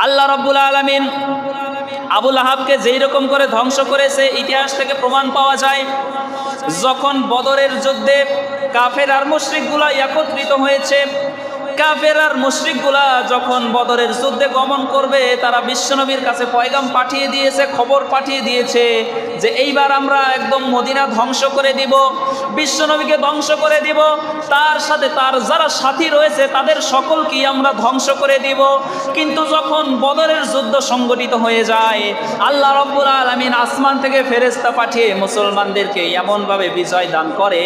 আল্লাহ রাব্বুল আলামিন আবুল আহাবকে যেই রকম করে ধ্বংস করেছে ইতিহাস থেকে প্রমাণ পাওয়া যায়। যখন বদরের যুদ্ধে কাফের আর মুশরিকগুলা একত্রিত হয়েছে, কাফের আর মুশরিকগুলা যখন বদরের যুদ্ধে গমন করবে, তারা বিশ্বনবীর কাছে পয়গাম পাঠিয়ে দিয়েছে, খবর পাঠিয়ে দিয়েছে যে এইবার আমরা একদম মদিনা ধ্বংস করে দিব, বিশ্বনবীকে ধ্বংস করে দিব, তার সাথে তার যারা সাথী রয়েছে তাদের সকলকেই আমরা ধ্বংস করে দিব। কিন্তু যখন বদরের যুদ্ধ সংগঠিত হয়ে যায়, আল্লাহ রাব্বুল আলামিন আসমান থেকে ফেরেশতা পাঠিয়ে মুসলমানদেরকে এমনভাবে বিজয় দান করে,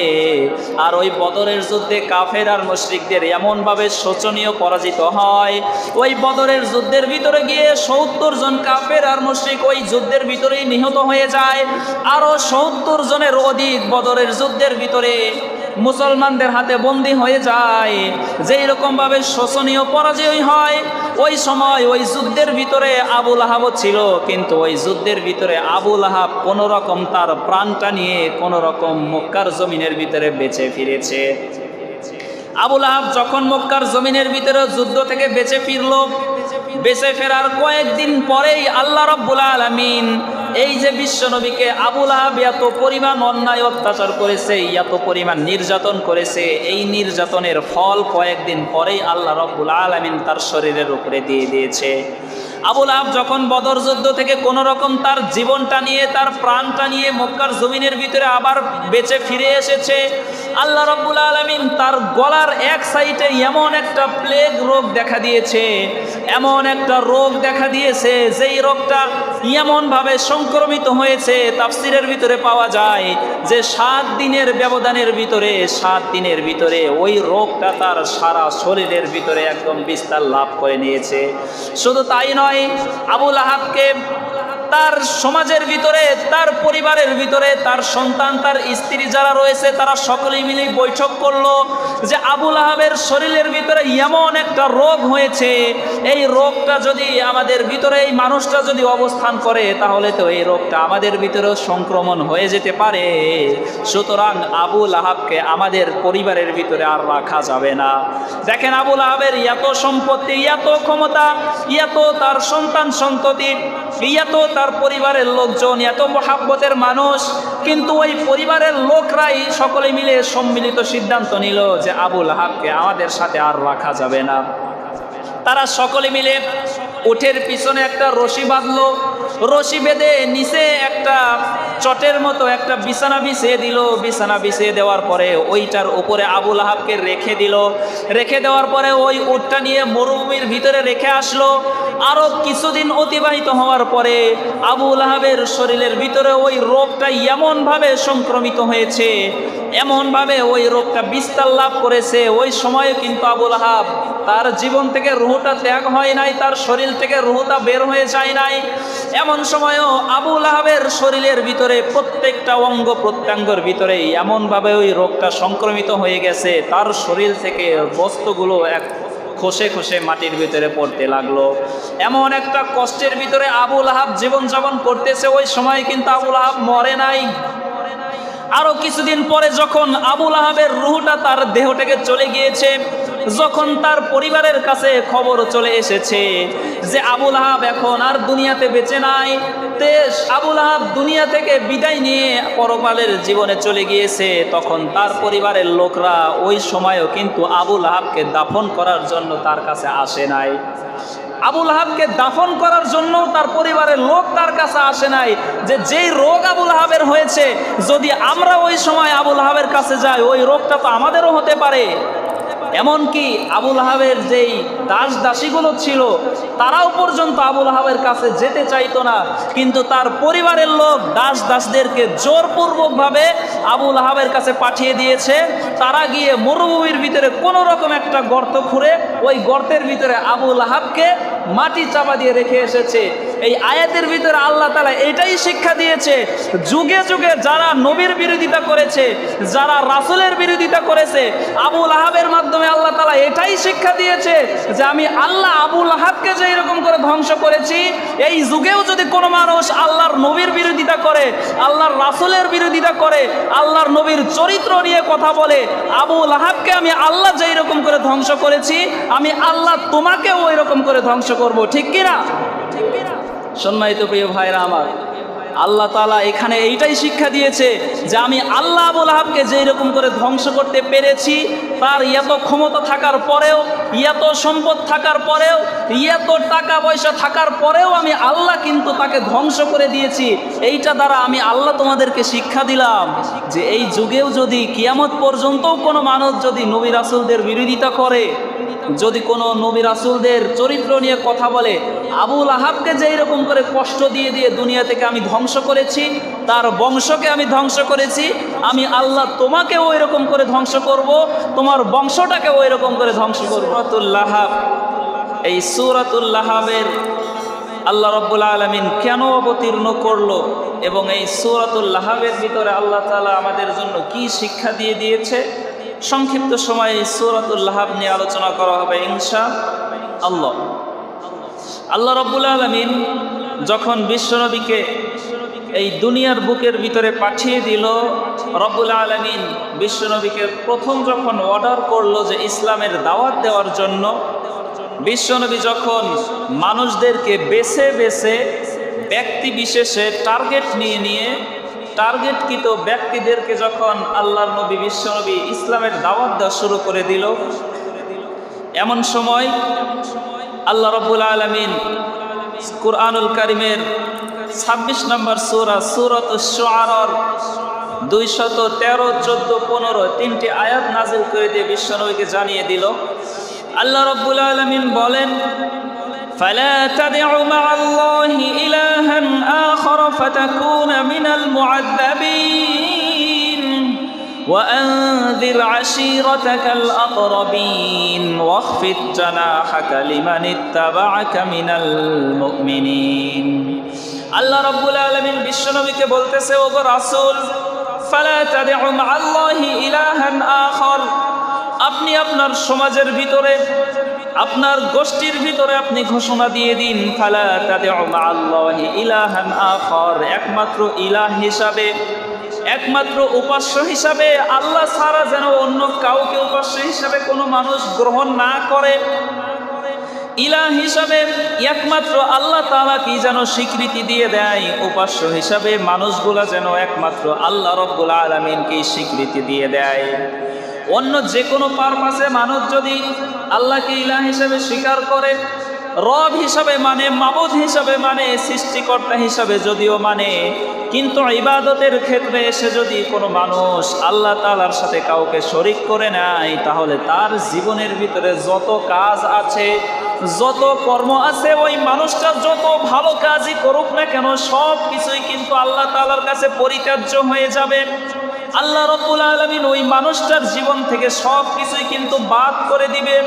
আর ওই বদরের যুদ্ধে কাফের আর মুশরিকদের এমনভাবে শোচনীয় পরাজিত হয়। ওই বদরের যুদ্ধের ভিতরে গিয়ে ৭০ জন কাফের আর মুশরিক ওই যুদ্ধের ভিতরেই নিহত হয়ে যায়। আরো ৭০ জনের অধিক বদরের যুদ্ধের ভিতরে মুসলমানদের হাতে বন্দী হয়ে যায়। যেই রকম ভাবে শোচনীয় পরাজয় হয়, ওই সময় ওই যুদ্ধের ভিতরে আবুল আহাব ছিল, কিন্তু ওই যুদ্ধের ভিতরে আবুল আহাব কোনো রকম তার প্রাণটা নিয়ে কোনো রকম মক্কার জমিনের ভিতরে বেঁচে ফিরেছে। আবুল আহাব যখন মক্কার জমিনের ভিতরে যুদ্ধ থেকে বেঁচে ফিরল, বেঁচে ফেরার কয়েকদিন পরেই আল্লাহ রাব্বুল আলামিন এই যে বিশ্বনবীকে আবুল আহাব এত পরিমাণ অন্যায় অত্যাচার করেছে, এত পরিমাণ নির্যাতন করেছে, এই নির্যাতনের ফল কয়েকদিন পরেই আল্লাহ রাব্বুল আলামিন তার শরীরের উপরে দিয়ে দিয়েছে। আবুল আহাব যখন বদর যুদ্ধ থেকে কোনো রকম তার জীবনটা নিয়ে, তার প্রাণটা নিয়ে মক্কার জমিনের ভিতরে আবার বেঁচে ফিরে এসেছে, আল্লাহ রাব্বুল আলামিন তার গলার এক সাইডে এমন একটা প্লেগ রোগ দেখা দিয়েছে, এমন একটা রোগ দেখা দিয়েছে যেই রোগটা এমনভাবে সংক্রমিত হয়েছে, তাফসিরের ভিতরে পাওয়া যায় যে ৭ দিনের ব্যবধানের ভিতরে, ৭ দিনের ভিতরে ওই রোগটা তার সারা শরীরের ভিতরে একদম বিস্তার লাভ করে নিয়েছে। শুধু তাই নয়, আবুল আহাবকে তার সমাজের ভিতরে, তার পরিবারের ভিতরে, তার সন্তান, তার স্ত্রী যারা রয়েছে তারা সকলেই মিলে বৈঠক করলো যে আবুল আহাবের শরীরের ভিতরে এমন একটা রোগ হয়েছে, এই রোগটা যদি আমাদের ভিতরে, এই মানুষটা যদি অবস্থান করে তাহলে তো এই রোগটা আমাদের ভিতরেও সংক্রমণ হয়ে যেতে পারে। সুতরাং আবুল আহাবকে আমাদের পরিবারের ভিতরে আর রাখা যাবে না। দেখেন আবুল আহাবের এত সম্পত্তি, এত ক্ষমতা, এত তার সন্তান সন্ততি, এত তার পরিবারের লোকজন, এত মহাব্বতের মানুষ, কিন্তু ওই পরিবারের লোকরাই সকলে মিলে সম্মিলিত সিদ্ধান্ত নিল যে আবুল আহাবকে আমাদের সাথে আর রাখা যাবে না। তারা সকলে মিলে উটের পিছনে একটা রশি বাঁধলো, রশি বেঁধে নিচে একটা চটের মতো একটা বিছানা বিছিয়ে দিল। বিছানা বিছিয়ে দেওয়ার পরে ওইটার উপরে আবুল আহাবকে রেখে দিল। রেখে দেওয়ার পরে ওই উটটা নিয়ে মরুভূমির ভিতরে রেখে আসলো। আরও কিছুদিন অতিবাহিত হওয়ার পরে আবুল আহাবের শরীরের ভিতরে ওই রোগটা এমনভাবে সংক্রমিত হয়েছে, এমনভাবে ওই রোগটা বিস্তার লাভ করেছে। ওই সময়ে কিন্তু আবুল আহাব তার জীবন থেকে রুহটা ত্যাগ হয় নাই, তার শরীর থেকে রুহটা বের হয়ে যায় নাই। এমন সময়ও আবুল আহাবের শরীরের ভিতরে প্রত্যেকটা অঙ্গ প্রত্যঙ্গের ভিতরে এমনভাবে ওই রোগটা সংক্রমিত হয়ে গেছে, তার শরীর থেকে বস্তুগুলো এক খসে খসে মাটির ভিতরে পড়তে লাগলো। এমন একটা কষ্টের ভিতরে আবুল আহাব জীবনযাপন করতেছে। ওই সময় কিন্তু আবুল আহাব মরে নাই। আরো কিছুদিন পরে যখন আবুল আহাবের রুহটা তার দেহ থেকে চলে গিয়েছে, যখন তার পরিবারের কাছে খবর চলে এসেছে যে আবুল আহাব এখন আর দুনিয়াতে বেঁচে নাই, আবুল আহাব দুনিয়া থেকে বিদায় নিয়ে পরকালের জীবনে চলে গিয়েছে, তখন তার পরিবারের লোকরা ওই সময়ও কিন্তু আবুল আহাবকে দাফন করার জন্য তার কাছে আসে নাই। আবুল আহাবকে দাফন করার জন্য তার পরিবারের লোক তার কাছে আসে নাই, যে যেই রোগ আবুল আহাবের হয়েছে, যদি আমরা ওই সময় আবুল আহাবের কাছে যাই ওই রোগটা তো আমাদেরও হতে পারে। এমনকি আবুল আহাবের যেই দাস দাসীগুলো ছিল তারাও পর্যন্ত আবুল আহাবের কাছে যেতে চাইতো না, কিন্তু তার পরিবারের লোক দাস দাসদেরকে জোরপূর্বকভাবে আবুল আহাবের কাছে পাঠিয়ে দিয়েছে। তারা গিয়ে মরুভূমির ভিতরে কোনো রকম একটা গর্ত খুঁড়ে ওই গর্তের ভিতরে আবুল আহাবকে মাটি চাপা দিয়ে রেখে এসেছে। এই আয়াতের ভিতরে আল্লাহ তাআলা এটাই শিক্ষা দিয়েছে, যুগে যুগে যারা নবীর বিরোধিতা করেছে, যারা রাসূলের বিরোধিতা করেছে, আবুল আহাবের মাধ্যমে আল্লাহ তাআলা এটাই শিক্ষা দিয়েছে যে আমি আল্লাহ আবুল আহাবকে যে এরকম করে ধ্বংস করেছি। এই যুগেও যদি কোনো মানুষ আল্লাহর নবীর বিরোধিতা করে, আল্লাহর রাসূলের বিরোধিতা করে, আল্লাহর নবীর চরিত্র নিয়ে কথা বলে, আবু লাহাবকে আমি আল্লাহ যেই রকম করে ধ্বংস করেছি, আমি আল্লাহ তোমাকেও ওই রকম করে ধ্বংস করব। ঠিক কিনা? সম্মানিত প্রিয় ভাইরা আমার, আল্লাহ তাআলা এখানে এইটাই শিক্ষা দিয়েছে যে আমি আল্লাহ আবু লাহাবকে যেই রকম করে ধ্বংস করতে পেরেছি, তার এত ক্ষমতা থাকার পরেও, এত সম্পদ থাকার পরেও, এত টাকা পয়সা থাকার পরেও আমি আল্লাহ কিন্তু তাকে ধ্বংস করে দিয়েছি। এইটা দ্বারা আমি আল্লাহ তোমাদেরকে শিক্ষা দিলাম যে এই যুগেও যদি কিয়ামত পর্যন্তও কোনো মানুষ যদি নবী রাসূলদের বিরোধিতা করে, যদি কোনো নবী রাসূলদের চরিত্র নিয়ে কথা বলে, আবু লাহাবকে যেই রকম করে কষ্ট দিয়ে দিয়ে দুনিয়া থেকে আমি ধ্বংস করেছি, তার বংশকে আমি ধ্বংস করেছি, আমি আল্লাহ তোমাকে ওই রকম করে ধ্বংস করব, তোমার বংশটাকে ওই রকম করে ধ্বংস করব। সূরাতুল লাহাব, এই সূরাতুল লাহাবের আল্লাহ রাব্বুল আলামিন কেন অবতীর্ণ করলো এবং এই সূরাতুল লাহাবের ভিতরে আল্লাহ তাআলা আমাদের জন্য কি শিক্ষা দিয়ে দিয়েছে, সংক্ষিপ্ত সময়ে এই সূরাতুল লাহাব নিয়ে আলোচনা করা হবে ইনশাআল্লাহ। আল্লাহ রাব্বুল আলামিন যখন বিশ্বনবীকে এই দুনিয়ার বুকের ভিতরে পাঠিয়ে দিল, রব্বুল আলামিন বিশ্বনবীকে প্রথম যখন অর্ডার করলো যে ইসলামের দাওয়াত দেওয়ার জন্য, বিশ্বনবী যখন মানুষদেরকে বেছে বেছে ব্যক্তি বিশেষে টার্গেট নিয়ে নিয়ে টার্গেটকৃত ব্যক্তিদেরকে যখন আল্লাহর নবী বিশ্বনবী ইসলামের দাওয়াত দেওয়া শুরু করে দিল, এমন সময় আল্লাহ রাব্বুল আলামিন কুরআনুল কারীমের 26 নম্বর সূরা সূরাতুশ শুআরার 213, 14, 15 তিনটি আয়াত নাযিল করে দিয়ে বিশ্বনবীকে জানিয়ে দিল। আল্লাহ রাব্বুল আলামিন বলেন, ফালা তাদউ মা'আল্লাহি ইলাহান আখার ফাতাকুনা মিনাল মুআযযাবিন ওয়া আনযির আশীরাতাকাল আকরাবিন ওয়াখফিদ জানাহাকা লিমান ইত্তাবা'আকা মিনাল মুমিনিন। আল্লাহ রাব্বুল আলামিন বিশ্বনবীকে বলতেছে, ওগো রাসূল, ফালা তাদউ মা'আল্লাহি ইলাহান আখার, আপনি আপনার সমাজের ভিতরে, আপনার গোষ্ঠীর ভিতরে আপনি ঘোষণা দিয়ে দিন, ফালা তাদউ মা'আল্লাহি ইলাহান আখার, একমাত্র ইলাহ হিসাবে, একমাত্র উপাস্য হিসাবে আল্লাহ ছাড়া যেন অন্য কাউকে উপাস্য হিসাবে কোনো মানুষ গ্রহণ না করে। ইলাহ হিসাবে একমাত্র আল্লাহ তাআলা কি যেন স্বীকৃতি দিয়ে দেয়, উপাস্য হিসাবে মানুষগুলা যেন একমাত্র আল্লাহ রাব্বুল আলামিনকে স্বীকৃতি দিয়ে দেয়। অন্য যে কোনো পারপাসে মানুষ যদি আল্লাহকে ইলাহ হিসাবে স্বীকার করে, রব হিসাবে মানে, মাবুদ হিসাবে মানে, সৃষ্টিকর্তা হিসাবে যদিও মানে, কিন্তু ইবাদতের ক্ষেত্রে এসে যদি কোনো মানুষ আল্লাহ তাআলার সাথে কাউকে শরীক করে নেয়, তাহলে তার জীবনের ভিতরে যত কাজ আছে, যত কর্ম আছে, ওই মানুষটা যত ভালো কাজই করুক না কেন, সব কিছুই কিন্তু আল্লাহ তাআলার কাছে পরিত্যাজ্য হয়ে যাবে। আল্লাহ রাব্বুল আলামিন ওই মানুষটার জীবন থেকে সব কিছুই কিন্তু বাদ করে দিবে।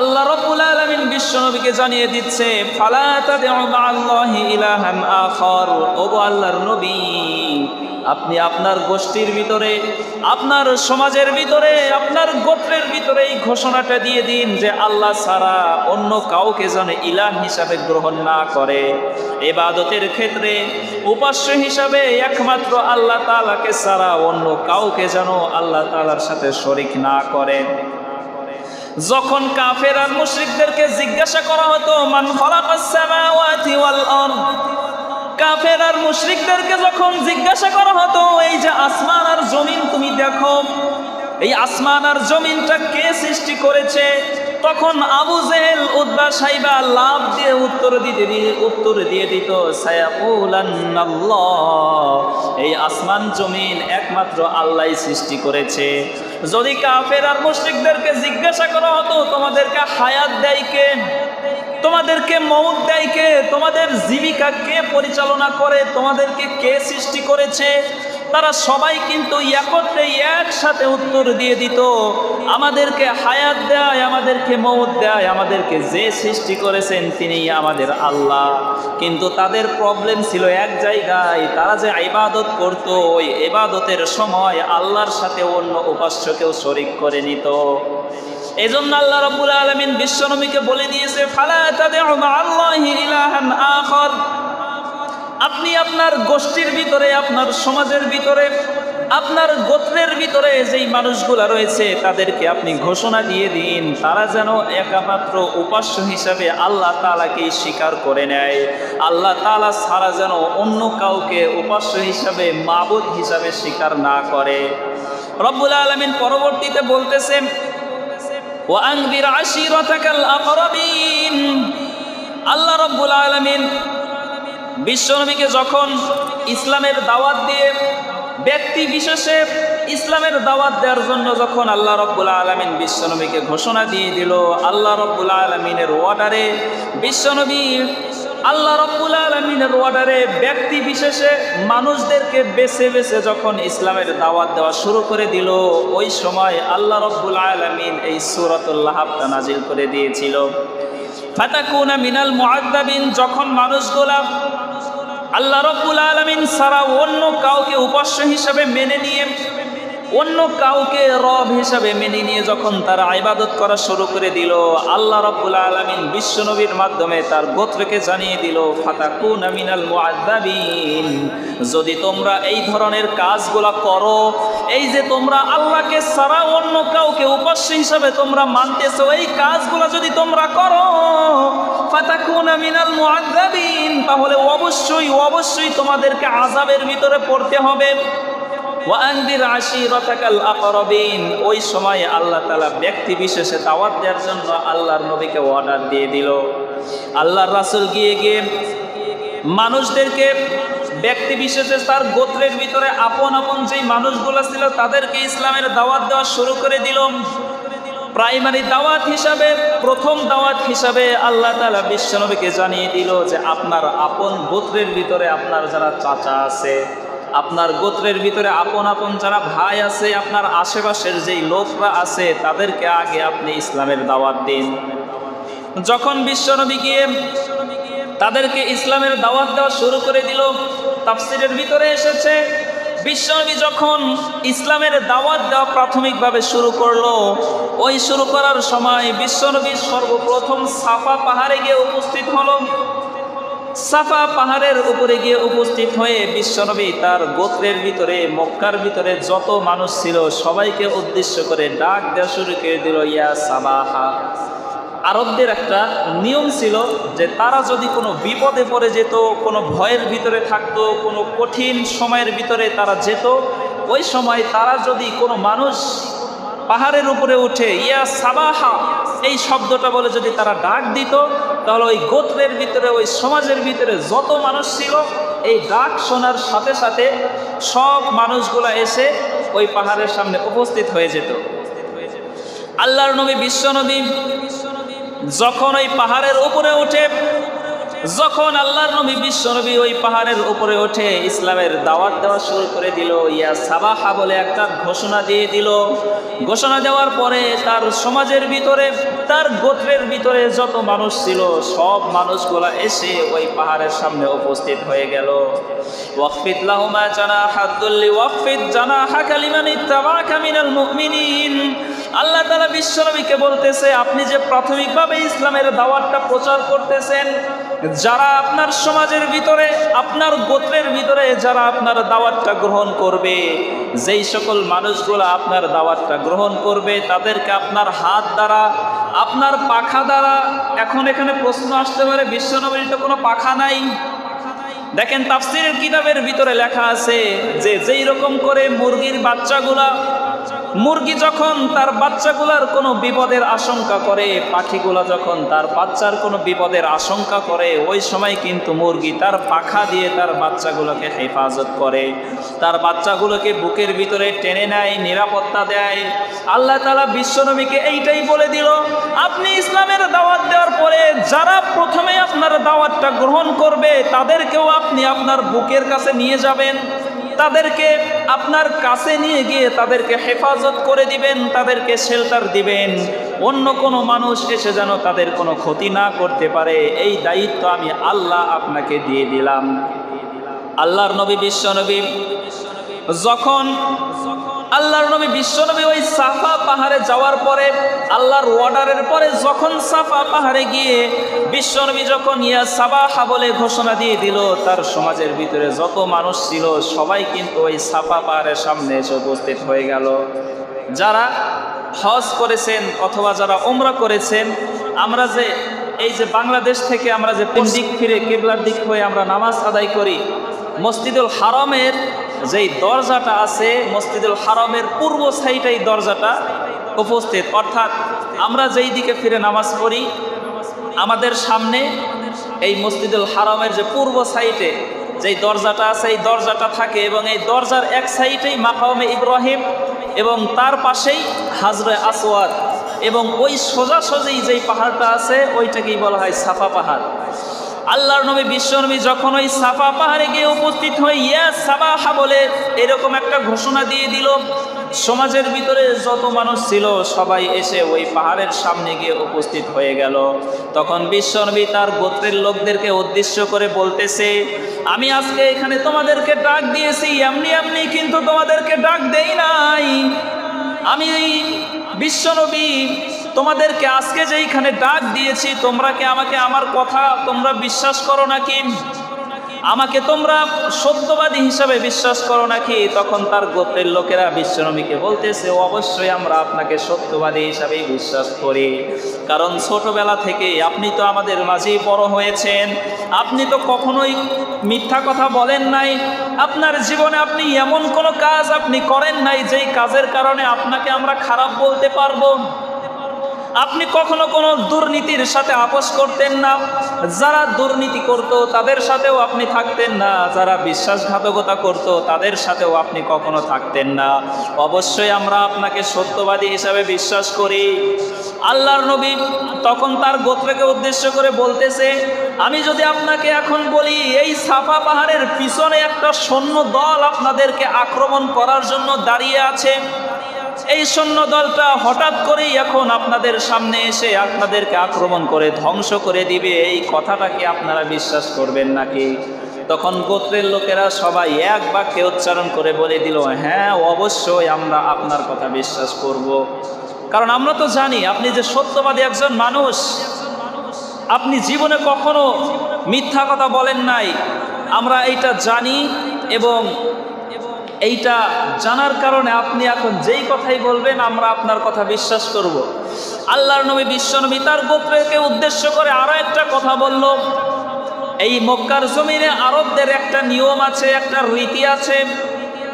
আল্লাহ রাব্বুল আলামিন বিশ্বনবীকে জানিয়ে দিচ্ছে, ফালা তাদউ মা'আল্লাহি ইলাহান আখার, ওগো আল্লাহর নবী, আপনি আপনার গোষ্ঠীর ভিতরে, আপনার সমাজের ভিতরে, আপনার গোত্রের ভিতরে এই ঘোষণাটা দিয়ে দিন যে আল্লাহ ছাড়া অন্য কাউকে যেন ইলাহ হিসাবে গ্রহণ না করে। ইবাদতের ক্ষেত্রে উপাস্য হিসাবে একমাত্র আল্লাহ তাআলাকে ছাড়া অন্য কাউকে যেন আল্লাহ তাআলার সাথে শরীক না করে। যখন কাফের আর মুশরিকদেরকে জিজ্ঞাসা করা হতো, মান খালাকাস সামাওয়াতি ওয়াল আরদ, কাফের আর মুশরিকদেরকে যখন জিজ্ঞাসা করা হতো, এই যে আসমান আর জমিন তুমি দেখো, এই আসমান আর জমিনটা কে সৃষ্টি করেছে, তখন আবু জেহেল, উতবা, সাইবা লাভ দিয়ে উত্তর দিয়ে দিত, সায়াকুলান্নাল্লাহ, এই আসমান জমিন একমাত্র আল্লাহই সৃষ্টি করেছে। যদি কাফের আর মুশরিকদেরকে জিজ্ঞাসা করা হতো, তোমাদেরকে হায়াত দেয় কে, তোমাদেরকে মউত দেয় কে, তোমাদের জীবিকা কে পরিচালনা করে, তোমাদেরকে কে সৃষ্টি করেছে, তারা সবাই কিন্তু একত্রে একসাথে উত্তর দিয়ে দিত, আমাদেরকে হায়াত দেয়, আমাদেরকে মউত দেয়, আমাদেরকে যে সৃষ্টি করেছেন তিনি আমাদের আল্লাহ। কিন্তু তাদের প্রবলেম ছিল এক জায়গায়, তারা যে ইবাদত করত, ওই ইবাদতের সময় আল্লাহর সাথে অন্য উপাস্যকেও শরীক করে নিত। এজন্য আল্লাহ রাব্বুল আলামিন বিশ্বনবীকে বলে দিয়েছে, ফালা তাদউ মা'আল্লাহি আখার, আপনি আপনার গোষ্ঠীর ভিতরে, আপনার সমাজের ভিতরে, আপনার গোত্রের ভিতরে যেই মানুষগুলা রয়েছে তাদেরকে আপনি ঘোষণা দিয়ে দিন তারা যেন একমাত্র উপাস্য হিসাবে আল্লাহ তাআলাকেই স্বীকার করে নেয়, আল্লাহ তাআলা ছাড়া যেন অন্য কাউকে উপাস্য হিসাবে মাবুদ হিসাবে স্বীকার না করে। রব্বুল আলামিন পরবর্তীতে বলতেছেন ওয়ানযির আশীরাতাকাল আকরাবিন। আল্লাহ রব্বুল আলামিন বিশ্বনবীকে যখন ইসলামের দাওয়াত দিয়ে, ব্যক্তি বিশেষে ইসলামের দাওয়াত দেওয়ার জন্য যখন আল্লাহ রব্বুল আলামিন বিশ্বনবীকে ঘোষণা দিয়ে দিল, আল্লাহ রব্বুল আলামিনের অর্ডারে বিশ্বনবী আল্লাহ রব্বুল আলামিনের অর্ডারে ব্যক্তি বিশেষে মানুষদেরকে বেছে বেছে যখন ইসলামের দাওয়াত দেওয়া শুরু করে দিল, ওই সময় আল্লাহ রব্বুল আলামিন এই সূরাতুল লাহাবটা নাজিল করে দিয়েছিল। ফাতাকুনা মিনাল মুআদ্দাবিন, যখন মানুষগুলা আল্লাহ রব্বুল আলামিন ছাড়া অন্য কাউকে উপাস্য হিসাবে মেনে নিয়ে, অন্য কাউকে রব হিসাবে মেনে নিয়ে যখন তারা ইবাদত করা শুরু করে দিল, আল্লাহ রব্বুল আলামিন বিশ্বনবীর মাধ্যমে তার গোত্রকে জানিয়ে দিল ফাতাকুনা মিনাল মুআদ্দাবিন, যদি তোমরা এই ধরনের কাজগুলা করো, এই যে তোমরা আল্লাহকে ছাড়া অন্য কাউকে উপাস্য হিসাবে তোমরা মানতেছো, এই কাজগুলা যদি তোমরা করো ফাতাকুনা মিনাল মুআদ্দাবিন, তাহলে অবশ্যই অবশ্যই তোমাদেরকে আযাবের ভিতরে পড়তে হবে। ওয়ানযির আশীরাতাকাল আকরাবিন, ওই সময় আল্লাহ তাআলা ব্যক্তি বিশেষে দাওয়াত দেওয়ার জন্য আল্লাহর নবীকে অর্ডার দিয়ে দিল। আল্লাহর রাসূল গিয়ে গিয়ে মানুষদেরকে ব্যক্তি বিশেষে তার গোত্রের ভিতরে আপন আপন যেই মানুষগুলো ছিল তাদেরকে ইসলামের দাওয়াত দেওয়া শুরু করে দিল। প্রাইমারি দাওয়াত হিসাবে, প্রথম দাওয়াত হিসাবে আল্লাহ তাআলা বিশ্বনবীকে জানিয়ে দিল যে আপনার আপন গোত্রের ভিতরে আপনার যারা চাচা আছে, আপনার গোত্রের ভিতরে আপন আপন যারা ভাই আছে, আপনার আশেপাশের যেই লোকরা আছে তাদেরকে আগে আপনি ইসলামের দাওয়াত দিন। যখন বিশ্বনবী গিয়ে তাদেরকে ইসলামের দাওয়াত দেওয়া শুরু করে দিল, তাফসীরের ভিতরে এসেছে বিশ্বনবী যখন ইসলামের দাওয়াত দেওয়া প্রাথমিকভাবে শুরু করলো, ওই শুরু করার সময় বিশ্বনবী সর্বপ্রথম সাফা পাহাড়ে গিয়ে উপস্থিত হলো। সাফা পাহাড়ের উপরে গিয়ে উপস্থিত হয়ে বিশ্বনবী তার গোত্রের ভিতরে, মক্কার ভিতরে যত মানুষ ছিল সবাইকে উদ্দেশ্য করে ডাক দেওয়া শুরু করে দিল ইয়া সাবাহা। আরবদের একটা নিয়ম ছিল যে তারা যদি কোনো বিপদে পড়ে যেত, কোনো ভয়ের ভিতরে থাকতো, কোনো কঠিন সময়ের ভিতরে তারা যেত, ওই সময় তারা যদি কোনো মানুষ পাহাড়ের উপরে উঠে ইয়া সাবাহা এই শব্দটা বলে যদি তারা ডাক দিত, তাহলে ওই গোত্রের ভিতরে, ওই সমাজের ভিতরে যত মানুষ ছিল এই ডাক শোনার সাথে সাথে সব মানুষগুলা এসে ওই পাহাড়ের সামনে উপস্থিত হয়ে যেত। আল্লাহর নবী বিশ্বনবী যখন ওই পাহাড়ের উপরে উঠে, যখন আল্লাহর নবী বিশ্বনবী ওই পাহাড়ের উপরে উঠে ইসলামের দাওয়াত দেওয়া শুরু করে দিল, ইয়া সাবাহা বলে একটা ঘোষণা দিয়ে দিল। ঘোষণা দেওয়ার পরে তার সমাজের ভিতরে, তার গোত্রের ভিতরে যত মানুষ ছিল সব মানুষগুলা এসে ওই পাহাড়ের সামনে উপস্থিত হয়ে গেল। ওয়াকফিদ লাহুমা জানাহাদ দুল্লি ওয়াকফিদ জানাহাকা লিমান ইত্তাবাআকা মিনাল মুমিনিন। আল্লাহ তাআলা বিশ্বনবীকে বলতেছে আপনি যে প্রাথমিকভাবে ইসলামের দাওয়াতটা প্রচার করতেছেন, যারা আপনার সমাজের ভিতরে, আপনার গোত্রের ভিতরে যারা আপনার দাওয়াতটা গ্রহণ করবে, যেই সকল মানুষগুলো আপনার দাওয়াতটা গ্রহণ করবে তাদেরকে আপনার হাত দ্বারা, আপনার পাখা দ্বারা, এখন এখানে প্রশ্ন আসতে পারে বিশ্বনবীর তো কোনো পাখা নাই। দেখেন তাফসীরের কিতাবের ভিতরে লেখা আছে যে যেই রকম করে মুরগির বাচ্চাগুলা, মুরগি যখন তার বাচ্চাগুলার কোনো বিপদের আশঙ্কা করে, পাখিগুলা যখন তার বাচ্চার কোনো বিপদের আশঙ্কা করে, ওই সময় কিন্তু মুরগি তার পাখা দিয়ে তার বাচ্চাগুলোকে হেফাজত করে, তার বাচ্চাগুলোকে বুকের ভিতরে টেনে নেয়, নিরাপত্তা দেয়। আল্লাহ তাআলা বিশ্বনবীকে এইটাই বলে দিল আপনি ইসলামের দাওয়াত দেওয়ার পরে যারা প্রথমে আপনার দাওয়াতটা গ্রহণ করবে তাদেরকেও আপনি আপনার বুকের কাছে নিয়ে যাবেন, তাদেরকে আপনার কাছে নিয়ে গিয়ে তাদেরকে হেফাজত করে দিবেন, তাদেরকে শেল্টার দিবেন, অন্য কোনো মানুষ এসে যেন তাদের কোনো ক্ষতি না করতে পারে, এই দায়িত্ব আমি আল্লাহ আপনাকে দিয়ে দিলাম। আল্লাহর নবী বিশ্বনবী যখন আল্লাহর নবী বিশ্বনবী ওই সাফা পাহাড়ে যাওয়ার পরে আল্লাহর অর্ডারের পরে যখন সাফা পাহাড়ে গিয়ে বিশ্বনবী যখন ইয়া সাবাহা বলে ঘোষণা দিয়ে দিল, তার সমাজের ভিতরে যত মানুষ ছিল সবাই কিন্তু ওই সাফা পাহাড়ের সামনে এসে উপস্থিত হয়ে গেল। যারা হজ করেছেন অথবা যারা উমরা করেছেন, আমরা যে এই যে বাংলাদেশ থেকে আমরা যে দিক ফিরে কিবলার দিক হয়ে আমরা নামাজ আদায় করি, মসজিদুল হারামের যেই দরজাটা আছে, মসজিদুল হারামের পূর্ব সাইডে এই দরজাটা উপস্থিত। অর্থাৎ আমরা যেই দিকে ফিরে নামাজ পড়ি, আমাদের সামনে এই মসজিদুল হারামের যে পূর্ব সাইডে যেই দরজাটা আছে এই দরজাটা থাকে, এবং এই দরজার এক সাইডেই মাকামে ইব্রাহিম এবং তার পাশেই হাজরে আসওয়াদ, এবং ওই সোজাসুজি যেই পাহাড়টা আছে ওইটাকেই বলা হয় সাফা পাহাড়। আল্লাহর নবী বিশ্বনবী যখন ওই সাফা পাহাড়ে গিয়ে উপস্থিত হয়ে ইয়া সাবাহা বলে এরকম একটা ঘোষণা দিয়ে দিল, সমাজের ভিতরে যত মানুষ ছিল সবাই এসে ওই পাহাড়ের সামনে গিয়ে উপস্থিত হয়ে গেল। তখন বিশ্বনবী তার গোত্রের লোকদেরকে উদ্দেশ্য করে বলতেছে, আমি আজকে এখানে তোমাদেরকে ডাক দিয়েছি, এমনি এমনি কিন্তু তোমাদেরকে ডাক দেই নাই। আমি বিশ্বনবী তোমাদেরকে আজকে যেইখানে ডাক দিয়েছি, তোমরা কি আমাকে আমার কথা তোমরা বিশ্বাস করো নাকি? আমাকে তোমরা সত্যবাদী হিসাবে বিশ্বাস করো নাকি? তখন তার গোত্রের লোকেরা বিশ্বনবীকে বলতেছে, অবশ্যই আমরা আপনাকে সত্যবাদী হিসাবেই বিশ্বাস করি, কারণ ছোটবেলা থেকে আপনি তো আমাদের মাঝেই বড় হয়েছেন, আপনি তো কখনোই মিথ্যা কথা বলেন নাই, আপনার জীবনে আপনি এমন কোনো কাজ আপনি করেন নাই যেই কাজের কারণে আপনাকে আমরা খারাপ বলতে পারবো। আপনি কখনো কোনো দুর্নীতির সাথে আপোষ করতেন না, যারা দুর্নীতি করত তাদের সাথেও আপনি থাকতেন না, যারা বিশ্বাসঘাতকতা করত তাদের সাথেও আপনি কখনো থাকতেন না। অবশ্যই আমরা আপনাকে সত্যবাদী হিসাবে বিশ্বাস করি। আল্লাহর নবী তখন তার গোত্রকে উদ্দেশ্য করে বলতেছে, আমি যদি আপনাকে এখন বলি এই সাফা পাহাড়ের পিছনে একটা সৈন্য দল আপনাদেরকে আক্রমণ করার জন্য দাঁড়িয়ে আছে, এই সৈন্য দলটা হঠাৎ করেই এখন আপনাদের সামনে এসে আপনাদেরকে আক্রমণ করে ধ্বংস করে দিবে, এই কথাটা কি আপনারা বিশ্বাস করবেন নাকি? তখন গোত্রের লোকেরা সবাই এক বাক্যে উচ্চারণ করে বলে দিল, হ্যাঁ অবশ্যই আমরা আপনার কথা বিশ্বাস করব, কারণ আমরা তো জানি আপনি যে সত্যবাদী একজন মানুষ, আপনি জীবনে কখনো মিথ্যা কথা বলেন নাই, আমরা এইটা জানি, এবং এইটা জানার কারণে আপনি এখন যেই কথাই বলবেন আমরা আপনার কথা বিশ্বাস করব। আল্লাহর নবী বিশ্বনবী তার গোত্রকে উদ্দেশ্য করে আরো একটা কথা বলল, এই মক্কার জমিনে আরবদের একটা নিয়ম আছে, একটা রীতি আছে।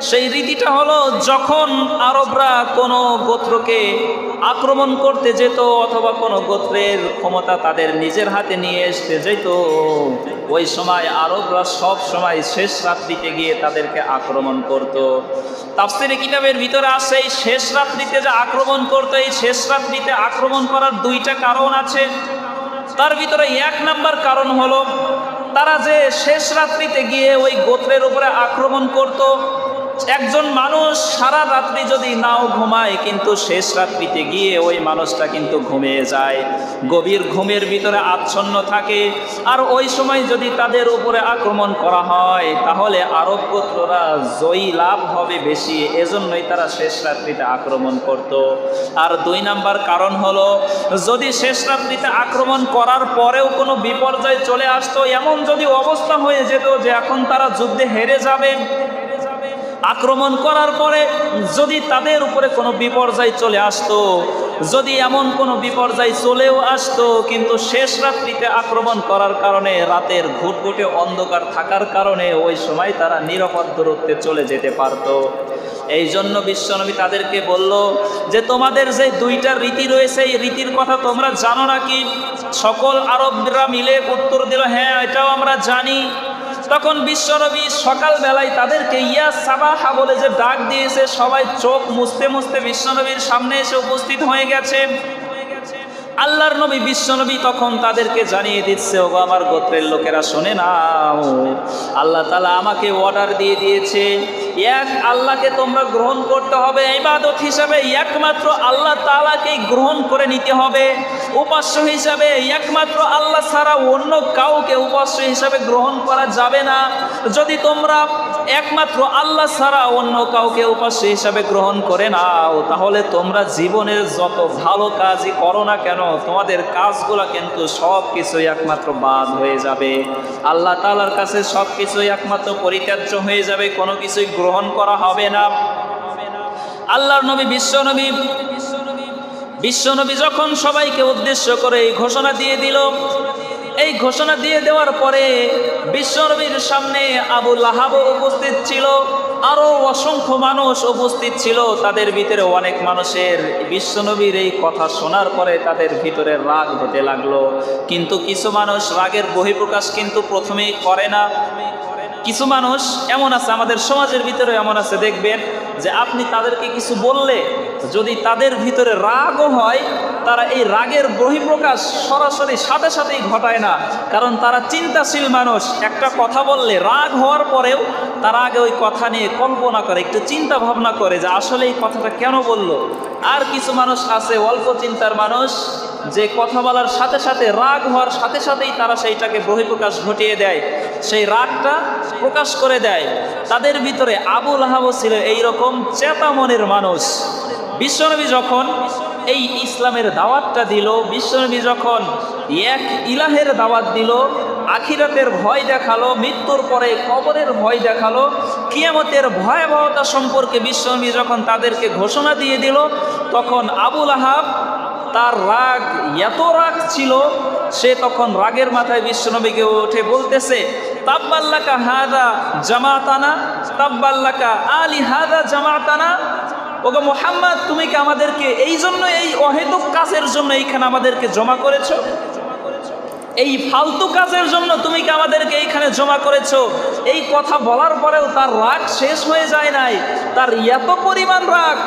সেই রীতিটা হলো, যখন আরবরা কোনো গোত্রকে আক্রমণ করতে যেত অথবা কোনো গোত্রের ক্ষমতা তাদের নিজের হাতে নিয়ে আসতে যেত, ওই সময় আরবরা সব সময় শেষ রাত্রিতে গিয়ে তাদেরকে আক্রমণ করত। তাফসীরে কিতাবের ভিতরে আসে এই শেষ রাত্রিতে যে আক্রমণ করতো, এই শেষ রাত্রিতে আক্রমণ করার দুইটা কারণ আছে। তার ভিতরে এক নাম্বার কারণ হলো, তারা যে শেষ রাত্রিতে গিয়ে ওই গোত্রের উপরে আক্রমণ করত, একজন মানুষ সারা রাত্রি যদি নাও ঘুমায় কিন্তু শেষ রাত্রিতে গিয়ে ওই মানুষটা কিন্তু ঘুমিয়ে যায়, গভীর ঘুমের ভিতরে আচ্ছন্ন থাকে। আর ওই সময় যদি তাদের উপরে আক্রমণ করা হয় তাহলে আরব গোত্ররা জয়ী লাভ হবে বেশি, এজন্যই তারা শেষ রাত্রিতে আক্রমণ করত। আর দুই নাম্বার কারণ হলো, যদি শেষ রাত্রিতে আক্রমণ করার পরেও কোনো বিপর্যয় চলে আসতো, এমন যদি অবস্থা হয়ে যেত যে এখন তারা যুদ্ধে হেরে যাবে, আক্রমণ করার পরে যদি তাদের উপরে কোনো বিপর্যয় চলে আসতো, যদি এমন কোনো বিপর্যয় চলেও আসতো কিন্তু শেষ রাত্রিতে আক্রমণ করার কারণে রাতের ঘুটঘুটে অন্ধকার থাকার কারণে ওই সময় তারা নিরাপদ দূরত্বে চলে যেতে পারত। এই জন্য বিশ্বনবী তাদেরকে বলল যে তোমাদের যে দুইটা রীতি রয়েছে এই রীতির কথা তোমরা জানো নাকি? সকল আরবরা মিলে উত্তর দিল, হ্যাঁ এটাও আমরা জানি। তখন বিশ্বনবী সকালবেলায় তাদেরকে ইয়া সাবাহা বলে যে ডাক দিয়েছে, সবাই চোখ মুছতে মুছতে বিশ্বনবীর সামনে এসে উপস্থিত হয়ে গেছে। আল্লাহর নবী বিশ্বনবী তখন তাদেরকে জানিয়ে দিচ্ছে, ওগো আমার গোত্রের লোকেরা শোনে নাও, আল্লাহ তাআলা আমাকে অর্ডার দিয়ে দিয়েছে, এক আল্লাহকে তোমরা গ্রহণ করতে হবে ইবাদত হিসাবে, একমাত্র আল্লাহ তাআলাকেই গ্রহণ করে নিতে হবে। উপাস্য হিসাবে একমাত্র আল্লাহ ছাড়া অন্য কাউকে উপাস্য হিসাবে গ্রহণ করা যাবে না। যদি তোমরা একমাত্র আল্লাহ ছাড়া অন্য কাউকে উপাস্য হিসাবে গ্রহণ করে নাও, তাহলে তোমরা জীবনের যত ভালো কাজই করো না কেন, তোমাদের কাজগুলো কিন্তু সব কিছুই একমাত্র বাদ হয়ে যাবে। আল্লাহ তাআলার কাছে সব কিছুই একমাত্র পরিত্যাজ্য হয়ে যাবে, কোনো কিছুই গ্রহণ করা হবে না। আল্লাহর নবী বিশ্বনবী যখন সবাইকে উদ্দেশ্য করে এই ঘোষণা দিয়ে দিল, এই ঘোষণা দিয়ে দেওয়ার পরে বিশ্বনবীর সামনে আবু লাহাবও উপস্থিত ছিল, আরও অসংখ্য মানুষ উপস্থিত ছিল। তাদের ভিতরে অনেক মানুষের বিশ্বনবীর এই কথা শোনার পরে তাদের ভিতরে রাগ হতে লাগলো। কিন্তু কিছু মানুষ রাগের বহিঃপ্রকাশ কিন্তু প্রথমেই করে না। কিছু মানুষ এমন আছে, আমাদের সমাজের ভিতরে এমন আছে, দেখবেন যে আপনি তাদেরকে কিছু বললে যদি তাদের ভিতরে রাগও হয়, তারা এই রাগের বহিঃপ্রকাশ সরাসরি সাথে সাথেই ঘটায় না। কারণ তারা চিন্তাশীল মানুষ, একটা কথা বললে রাগ হওয়ার পরেও তারা আগে ওই কথা নিয়ে কল্পনা করে, একটু চিন্তা ভাবনা করে যে আসলে এই কথাটা কেন বলল। আর কিছু মানুষ আছে অল্প চিন্তার মানুষ, যে কথা বলার সাথে সাথে রাগ হওয়ার সাথে সাথেই তারা সেইটাকে বহিঃপ্রকাশ ঘটিয়ে দেয়, সেই রাগটা প্রকাশ করে দেয়। তাদের ভিতরে আবু লাহাব ছিল এইরকম চেতা মনের মানুষ। বিশ্বনবী যখন এই ইসলামের দাওয়াতটা দিল, বিশ্বনবী যখন এক ইলাহের দাওয়াত দিল, আখিরাতের ভয় দেখালো, মৃত্যুর পরে কবরের ভয় দেখালো, কিয়ামতের ভয়াবহতা সম্পর্কে বিশ্বনবী যখন তাদেরকে ঘোষণা দিয়ে দিল, তখন আবু লাহাব তার রাগ, এত রাগ ছিল, সে তখন রাগের মাথায় বিশ্বনবীকে উঠে বলতেছে, তাব্বাল্লাকা হাদা জামাতানা, তাব্বাল্লাকা আলি হাদা জামাতানা। ওগো মুহাম্মদ, তুমি কি আমাদেরকে এই জন্য, এই অহেতুক কাজের জন্য এইখানে আমাদেরকে জমা করেছো? এই ফালতু কাজের জন্য তুমি কি আমাদেরকে এইখানে জমা করেছো? এই কথা বলার পরেও তার রাগ শেষ হয়ে যায় নাই, তার এত পরিমাণ রাগ।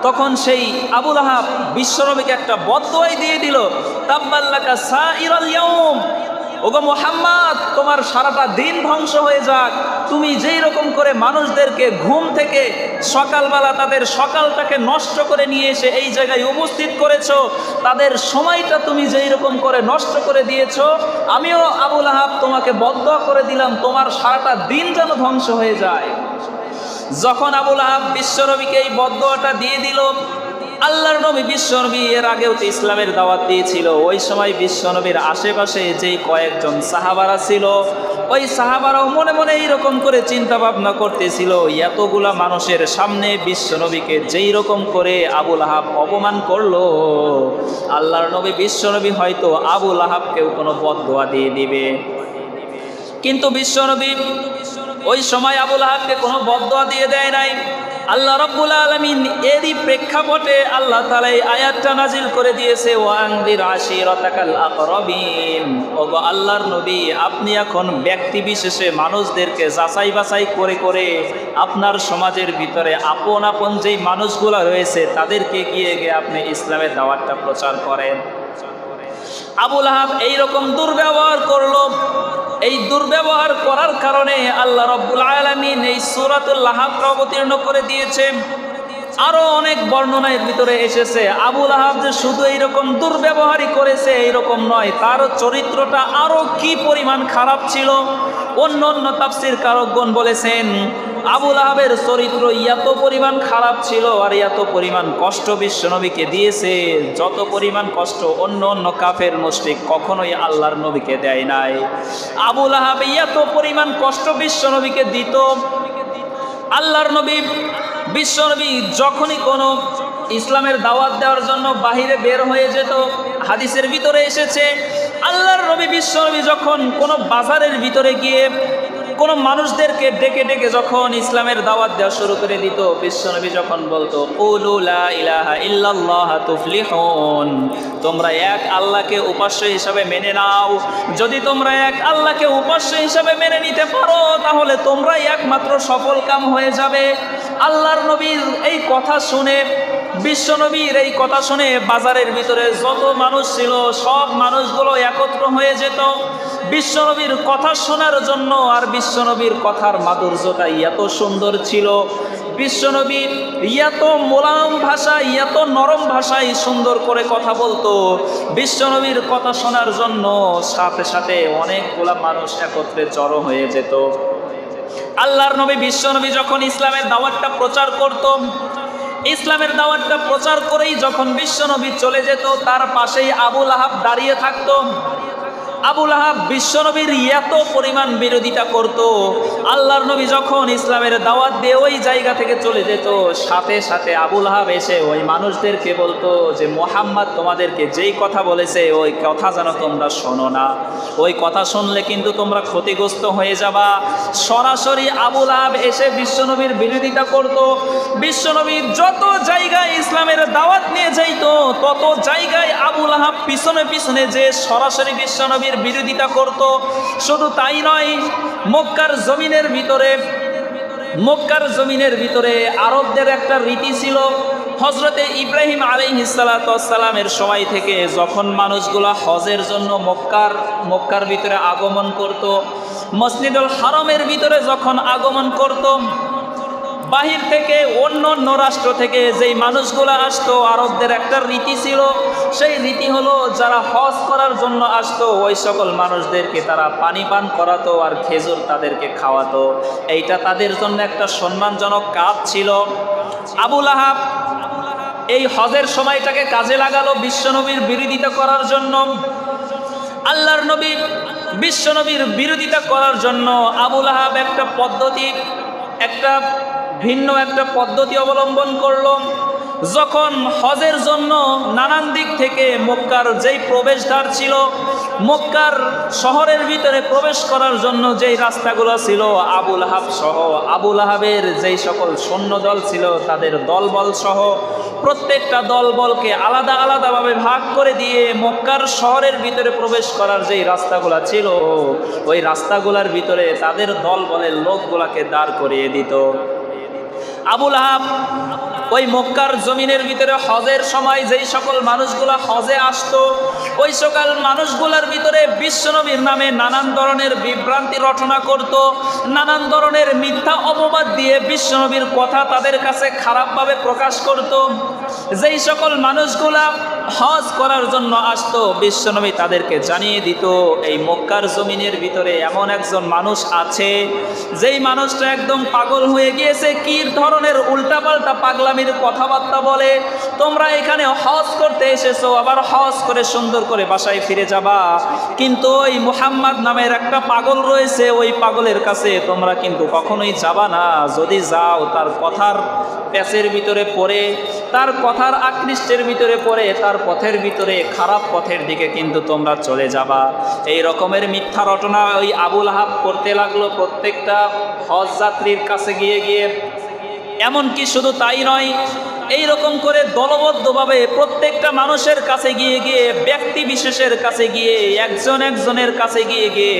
তখন সেই আবু লাহাব বিশ্বনবীকে একটা বদদোয়াই দিয়ে দিল, তাব্বাল্লাকা সাইরাল ইয়াউম। ওগো মুহাম্মদ, তোমার সারাটা দিন ধ্বংস হয়ে যাক। তুমি যেই রকম করে মানুষদেরকে ঘুম থেকে সকালবেলা তাদের সকালটাকে নষ্ট করে নিয়ে এসে এই জায়গায় উপস্থিত করেছো, তাদের সময়টা তুমি যেই রকম করে নষ্ট করে দিয়েছো, আমিও আবু লাহাব তোমাকে বদদোয়া করে দিলাম, তোমার সারাটা দিন যেন ধ্বংস হয়ে যায়। যখন আবু লাহাব বিশ্বনবীকে এই বদদোয়াটা দিয়ে দিল, আল্লাহর নবী বিশ্বনবী এর আগেও তো ইসলামের দাওয়াত দিয়েছিল। ওই সময় বিশ্বনবীর আশেপাশে যেই কয়েকজন সাহাবারা ছিল, ওই সাহাবারাও মনে মনে এইরকম করে চিন্তা ভাবনা করতেছিল, এতগুলা মানুষের সামনে বিশ্বনবীকে যেই রকম করে আবু লাহাব অপমান করলো, আল্লাহর নবী বিশ্বনবী হয়তো আবু লাহাবকেও কোনো বদদোয়া দিয়ে দিবে। কিন্তু বিশ্বনবী ওই সময় আবু লাহাবকে কোনো বদদোয়া দিয়ে দেয় নাই। আল্লাহ রাব্বুল আলামিন এরই প্রেক্ষাপটে আল্লাহ তাআলা এই আয়াতটা নাজিল করে দিয়েছে, ওয়ানদির আশিরাতাকাল আকরাবিন। ওগো আল্লাহর নবী, আপনি এখন ব্যক্তি বিশেষে মানুষদেরকে যাচাই বাছাই করে করে আপনার সমাজের ভিতরে আপন আপন যেই মানুষগুলো রয়েছে তাদেরকে গিয়ে গিয়ে আপনি ইসলামের দাওয়াতটা প্রচার করেন। আবু লাহাব এইরকম দুর্ব্যবহার করলো। এই দুর্ব্যবহার করার কারণে আল্লাহ রাব্বুল আলামিন এই সূরাতুল লাহাবকে অবতীর্ণ করে দিয়েছে। আরো অনেক বর্ণনার ভিতরে এসেছে আবু লাহাব যে শুধু এইরকম দুর্ব্যবহারই করেছে এইরকম নয়, তার চরিত্রটা আরো কি পরিমাণ খারাপ ছিল। অন্য অন্য তাফসীর কারকগণ বলেছেন আবু লাহাবের চরিত্র এত পরিমাণ খারাপ ছিল আর এত পরিমাণ কষ্ট বিশ্বনবীকে দিয়েছে, যত পরিমাণ কষ্ট অন্য অন্য কাফের মুশরিক কখনোই আল্লাহর নবীকে দেয় নাই। আবু লাহাব এত পরিমাণ কষ্ট বিশ্বনবীকে দিত। আল্লাহর নবী বিশ্বনবী যখনই কোনো ইসলামের দাওয়াত দেওয়ার জন্য বাহিরে বের হয়ে যেত, হাদিসের ভিতরে এসেছে আল্লাহর নবী বিশ্বনবী যখন কোনো বাজারের ভিতরে গিয়ে কোনো মানুষদেরকে ডেকে ডেকে যখন ইসলামের দাওয়াত দেওয়া শুরু করে দিত, বিশ্বনবী যখন বলতো কুলু লা ইলাহা ইল্লাল্লাহ তুফলিহুন, তোমরা এক আল্লাহকে উপাস্য হিসাবে মেনে নাও। যদি তোমরা এক আল্লাহকে উপাস্য হিসাবে মেনে নিতে পারো তাহলে তোমরাই একমাত্র সফল কাম হয়ে যাবে। আল্লাহর নবীর এই কথা শুনে, বিশ্বনবীর এই কথা শুনে বাজারের ভিতরে যত মানুষ ছিল সব মানুষগুলো একত্র হয়ে যেত বিশ্বনবীর কথা শোনার জন্য। আর বিশ্বনবীর কথার মাধুর্যতা এত সুন্দর ছিল, বিশ্বনবী এত মোলায়েম ভাষায়, এত নরম ভাষায় সুন্দর করে কথা বলতো। বিশ্বনবীর কথা শোনার জন্য সাথে সাথে অনেকগুলা মানুষ একত্রে জড়ো হয়ে যেত। আল্লাহর নবী বিশ্বনবী যখন ইসলামের দাওয়াতটা প্রচার করত, ইসলামের দাওয়াতটা প্রচার করেই যখন বিশ্বনবী চলে যেত, তার পাশেই আবু লাহাব দাঁড়িয়ে থাকতো। আবু লাহাব বিশ্বনবীর এত পরিমাণ বিরোধিতা করত। আল্লাহর নবী যখন ইসলামের দাওয়াত দিয়ে ওই জায়গা থেকে চলে যেত, সাথে সাথে আবু লাহাব এসে ওই মানুষদেরকে বলতো যে মুহাম্মদ তোমাদেরকে যেই কথা বলেছে ওই কথা যেন তোমরা শোনো না, ওই কথা শুনলে কিন্তু তোমরা ক্ষতিগ্রস্ত হয়ে যাবা। সরাসরি আবু লাহাব এসে বিশ্বনবীর বিরোধিতা করত। বিশ্বনবীর যত জায়গায় ইসলামের দাওয়াত নিয়ে যাইত, তত জায়গায় আবু লাহাব পিছনে পিছনে যে সরাসরি বিশ্বনবীর বিরোধিতা করত। শুধু তাই নয়, মক্কার জমিনের ভিতরে আরবদের একটা রীতি ছিল। হযরতে ইব্রাহিম আলাইহিস সালাতু ওয়াস সালামের সময় থেকে যখন মানুষগুলা হজের জন্য মক্কার ভিতরে আগমন করত, মসজিদুল হারামের ভিতরে যখন আগমন করত, বাহির থেকে অন্য অন্য রাষ্ট্র থেকে যেই মানুষগুলো আসতো, আরবদের একটা রীতি ছিল। সেই রীতি হলো যারা হজ করার জন্য আসতো ওই সকল মানুষদেরকে তারা পানি পান করাতো আর খেজুর তাদেরকে খাওয়াতো। এইটা তাদের জন্য একটা সম্মানজনক কাজ ছিল। আবু লাহাব এই হজের সময়টাকে কাজে লাগালো বিশ্বনবীর বিরোধিতা করার জন্য। আল্লাহর নবী বিশ্বনবীর বিরোধিতা করার জন্য আবু লাহাব একটা ভিন্ন একটা পদ্ধতি অবলম্বন করল। যখন হজের জন্য নানান দিক থেকে মক্কার যেই প্রবেশদ্বার ছিল, মক্কার শহরের ভিতরে প্রবেশ করার জন্য যেই রাস্তাগুলো ছিল, আবু লাহাব সহ আবু লাহাবের যেই সকল সৈন্যদল ছিল তাদের দলবল সহ প্রত্যেকটা দলবলকে আলাদা আলাদাভাবে ভাগ করে দিয়ে মক্কার শহরের ভিতরে প্রবেশ করার যেই রাস্তাগুলো ছিল, ওই রাস্তাগুলোর ভিতরে তাদের দলবলের লোকগুলাকে দাঁড় করিয়ে দিত। আবু লাহাব ওই মক্কার জমিনের ভিতরে হজের সময় যেই সকল মানুষগুলা হজে আসতো, ওই সকল মানুষগুলার ভিতরে বিশ্বনবীর নামে নানান ধরনের বিভ্রান্তি রটনা করত, নানান ধরনের মিথ্যা অপবাদ দিয়ে বিশ্বনবীর কথা তাদের কাছে খারাপভাবে প্রকাশ করত। যেই সকল মানুষগুলা হজ করার জন্য আসতো, বিশ্বনবী তাদেরকে জানিয়ে দিত এই মক্কার জমিনের ভিতরে এমন একজন মানুষ আছে, যেই মানুষটা একদম পাগল হয়ে গিয়েছে, কি ধরনের উল্টাপাল্টা পাগলামির কথাবার্তা বলে। তোমরা এখানে হজ করতে এসেছো, আবার হজ করে সুন্দর করে বাসায় ফিরে যাবা, কিন্তু ওই মুহাম্মদ নামের একটা পাগল রয়েছে, ওই পাগলের কাছে তোমরা কিন্তু কখনোই যাবা না। যদি যাও তার কথার প্যাচের ভিতরে পড়ে, তার কথার আকৃষ্টের ভিতরে পড়ে, তার পথের ভিতরে খারাপ পথের দিকে কিন্তু তোমরা চলে যাবা। এই রকমের মিথ্যা রটনা ওই আবু লাহাব করতে লাগলো প্রত্যেকটা হজ যাত্রীর কাছে গিয়ে গিয়ে। এমনকি শুধু তাই নয়, এই রকম করে দলবদ্ধভাবে প্রত্যেকটা মানুষের কাছে গিয়ে গিয়ে, ব্যক্তি বিশেষের কাছে গিয়ে, একজনের কাছে গিয়ে গিয়ে,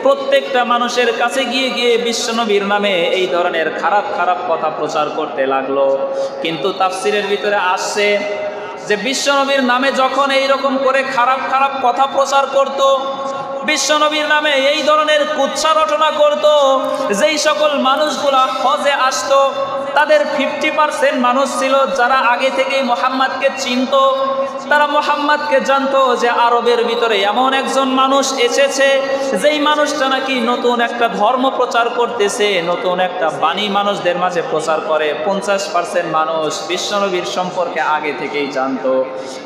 প্রত্যেকটা মানুষের কাছে গিয়ে গিয়ে বিশ্বনবীর নামে এই ধরনের খারাপ খারাপ কথা প্রচার করতে লাগলো। কিন্তু তাফসিরের ভিতরে আসছে যে বিশ্বনবীর নামে যখন এই রকম করে খারাপ খারাপ কথা প্রচার করত, বিশ্বনবীর নামে এই ধরনের কুৎসা রটনা করত, যেই সকল মানুষগুলা হজে আসতো তাদের 50% মানুষ ছিল যারা আগে থেকেই মুহাম্মদকে চিনত। তারা মুহাম্মদকে জানতো যে আরবের ভিতরে এমন একজন মানুষ এসেছে, যেই মানুষটা নাকি নতুন একটা ধর্ম প্রচার করতেছে, নতুন একটা বাণী মানুষদের মাঝে প্রচার করে। 50% মানুষ বিশ্বনবীর সম্পর্কে আগে থেকেই জানতো,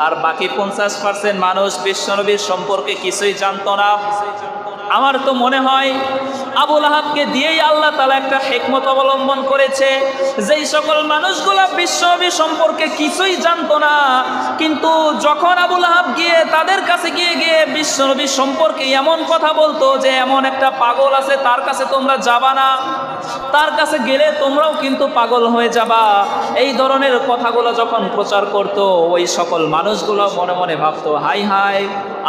আর বাকি 50% মানুষ বিশ্বনবীর সম্পর্কে কিছুই জানতো না। আমার তো মনে হয় আবু লাহাবকে দিয়েই আল্লাহ তাআলা একটা হিকমত অবলম্বন করেছে। যেই সকল মানুষগুলো বিশ্বনবী সম্পর্কে কিছুই জানতো না, কিন্তু যখন আবু লাহাব গিয়ে তাদের কাছে গিয়ে গিয়ে বিশ্বনবী সম্পর্কে এমন কথা বলতো যে এমন একটা পাগল আছে, তার কাছে তোমরা যাবা না, তার কাছে গেলে তোমরাও কিন্তু পাগল হয়ে যাবা, এই ধরনের কথাগুলো যখন প্রচার করত, ওই সকল মানুষগুলো মনে মনে ভাবতো, হাই হাই,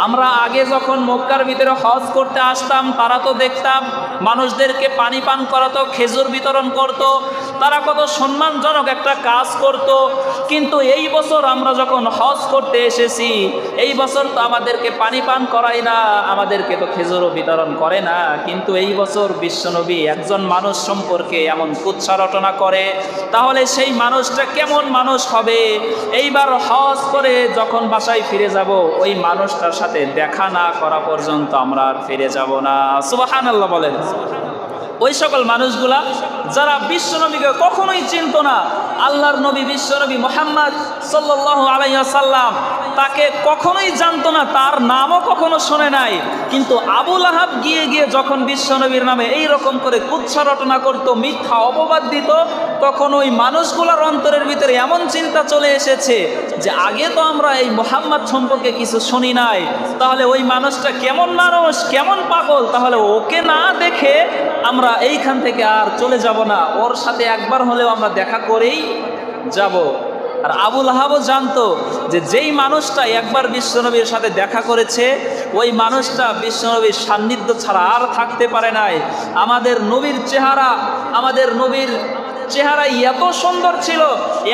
আমরা আগে যখন মক্কার ভিতরে হজ করতে আসতাম, তারা তো দেখতাম মানুষদেরকে পানি পান করাতো, খেজুর বিতরণ করত, তারা কত সম্মানজনক একটা কাজ করত। কিন্তু এই বছর আমরা যখন হজ করতে এসেছি, এই বছর তো আমাদেরকে পানি পান করায় না, আমাদেরকে তো খেজুরও বিতরণ করে না, কিন্তু এই বছর বিশ্বনবী একজন মানুষ সম্পর্কে এমন কুৎসা রটনা করে, তাহলে সেই মানুষটা কেমন মানুষ হবে? এইবার হজ করে যখন বাসায় ফিরে যাব, ওই মানুষটার সাথে দেখা না করা পর্যন্ত আমরা আর ফিরে যাব না। সুবহানাল্লাহ বলেন। ওই সকল মানুষগুলা যারা বিশ্বনবীকে কখনোই চিনত না, আল্লাহর নবী বিশ্বনবী মুহাম্মদ সাল্লাল্লাহু আলাইহি ওয়াসাল্লাম তাকে কখনোই জানতো না, তার নামও কখনো শোনে নাই, কিন্তু আবু লাহাব গিয়ে গিয়ে যখন বিশ্বনবীর নামে এই রকম করে কুৎসা রটনা করত, মিথ্যা অপবাদ দিত, তখন ওই মানুষগুলোর অন্তরের ভিতরে এমন চিন্তা চলে এসেছে যে আগে তো আমরা এই মুহাম্মদ সম্পর্কে কিছু শুনি নাই, তাহলে ওই মানুষটা কেমন মানুষ, কেমন পাগল, তাহলে ওকে না দেখে আমরা এইখান থেকে আর চলে যাব না, ওর সাথে একবার হলেও আমরা দেখা করেই যাব। আর আবু লাহাবও জানতো যে যেই মানুষটা একবার বিশ্বনবীর সাথে দেখা করেছে, ওই মানুষটা বিশ্বনবীর সান্নিধ্য ছাড়া আর থাকতে পারে নাই। আমাদের নবীর চেহারা, আমাদের নবীর চেহারা এত সুন্দর ছিল,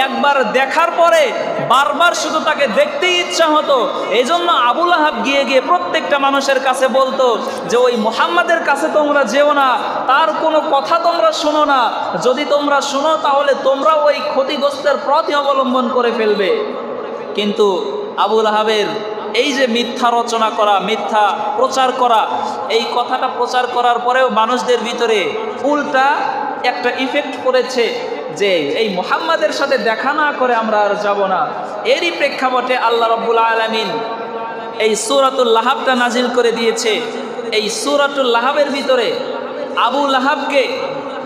একবার দেখার পরে বারবার শুধু তাকে দেখতেই ইচ্ছা হতো। এই জন্য আবু লাহাব গিয়ে গিয়ে প্রত্যেকটা মানুষের কাছে বলতো যে ওই মুহাম্মাদের কাছে তোমরা যেও না, তার কোনো কথা তোমরা শোনো না, যদি তোমরা শোনো তাহলে তোমরা ওই ক্ষতিগ্রস্তের পথই অবলম্বন করে ফেলবে। কিন্তু আবু লাহাবের এই যে মিথ্যা রচনা করা, মিথ্যা প্রচার করা, এই কথাটা প্রচার করার পরেও মানুষদের ভিতরে উল্টা একটা ইফেক্ট পড়েছে যে এই মুহাম্মাদের সাথে দেখা না করে আমরা আর যাব না। এরই প্রেক্ষাপটে আল্লাহ রাব্বুল আলামিন এই সূরাতুল লাহাবটা নাজিল করে দিয়েছে। এই সূরাতুল লাহাবের ভিতরে আবু লাহাবকে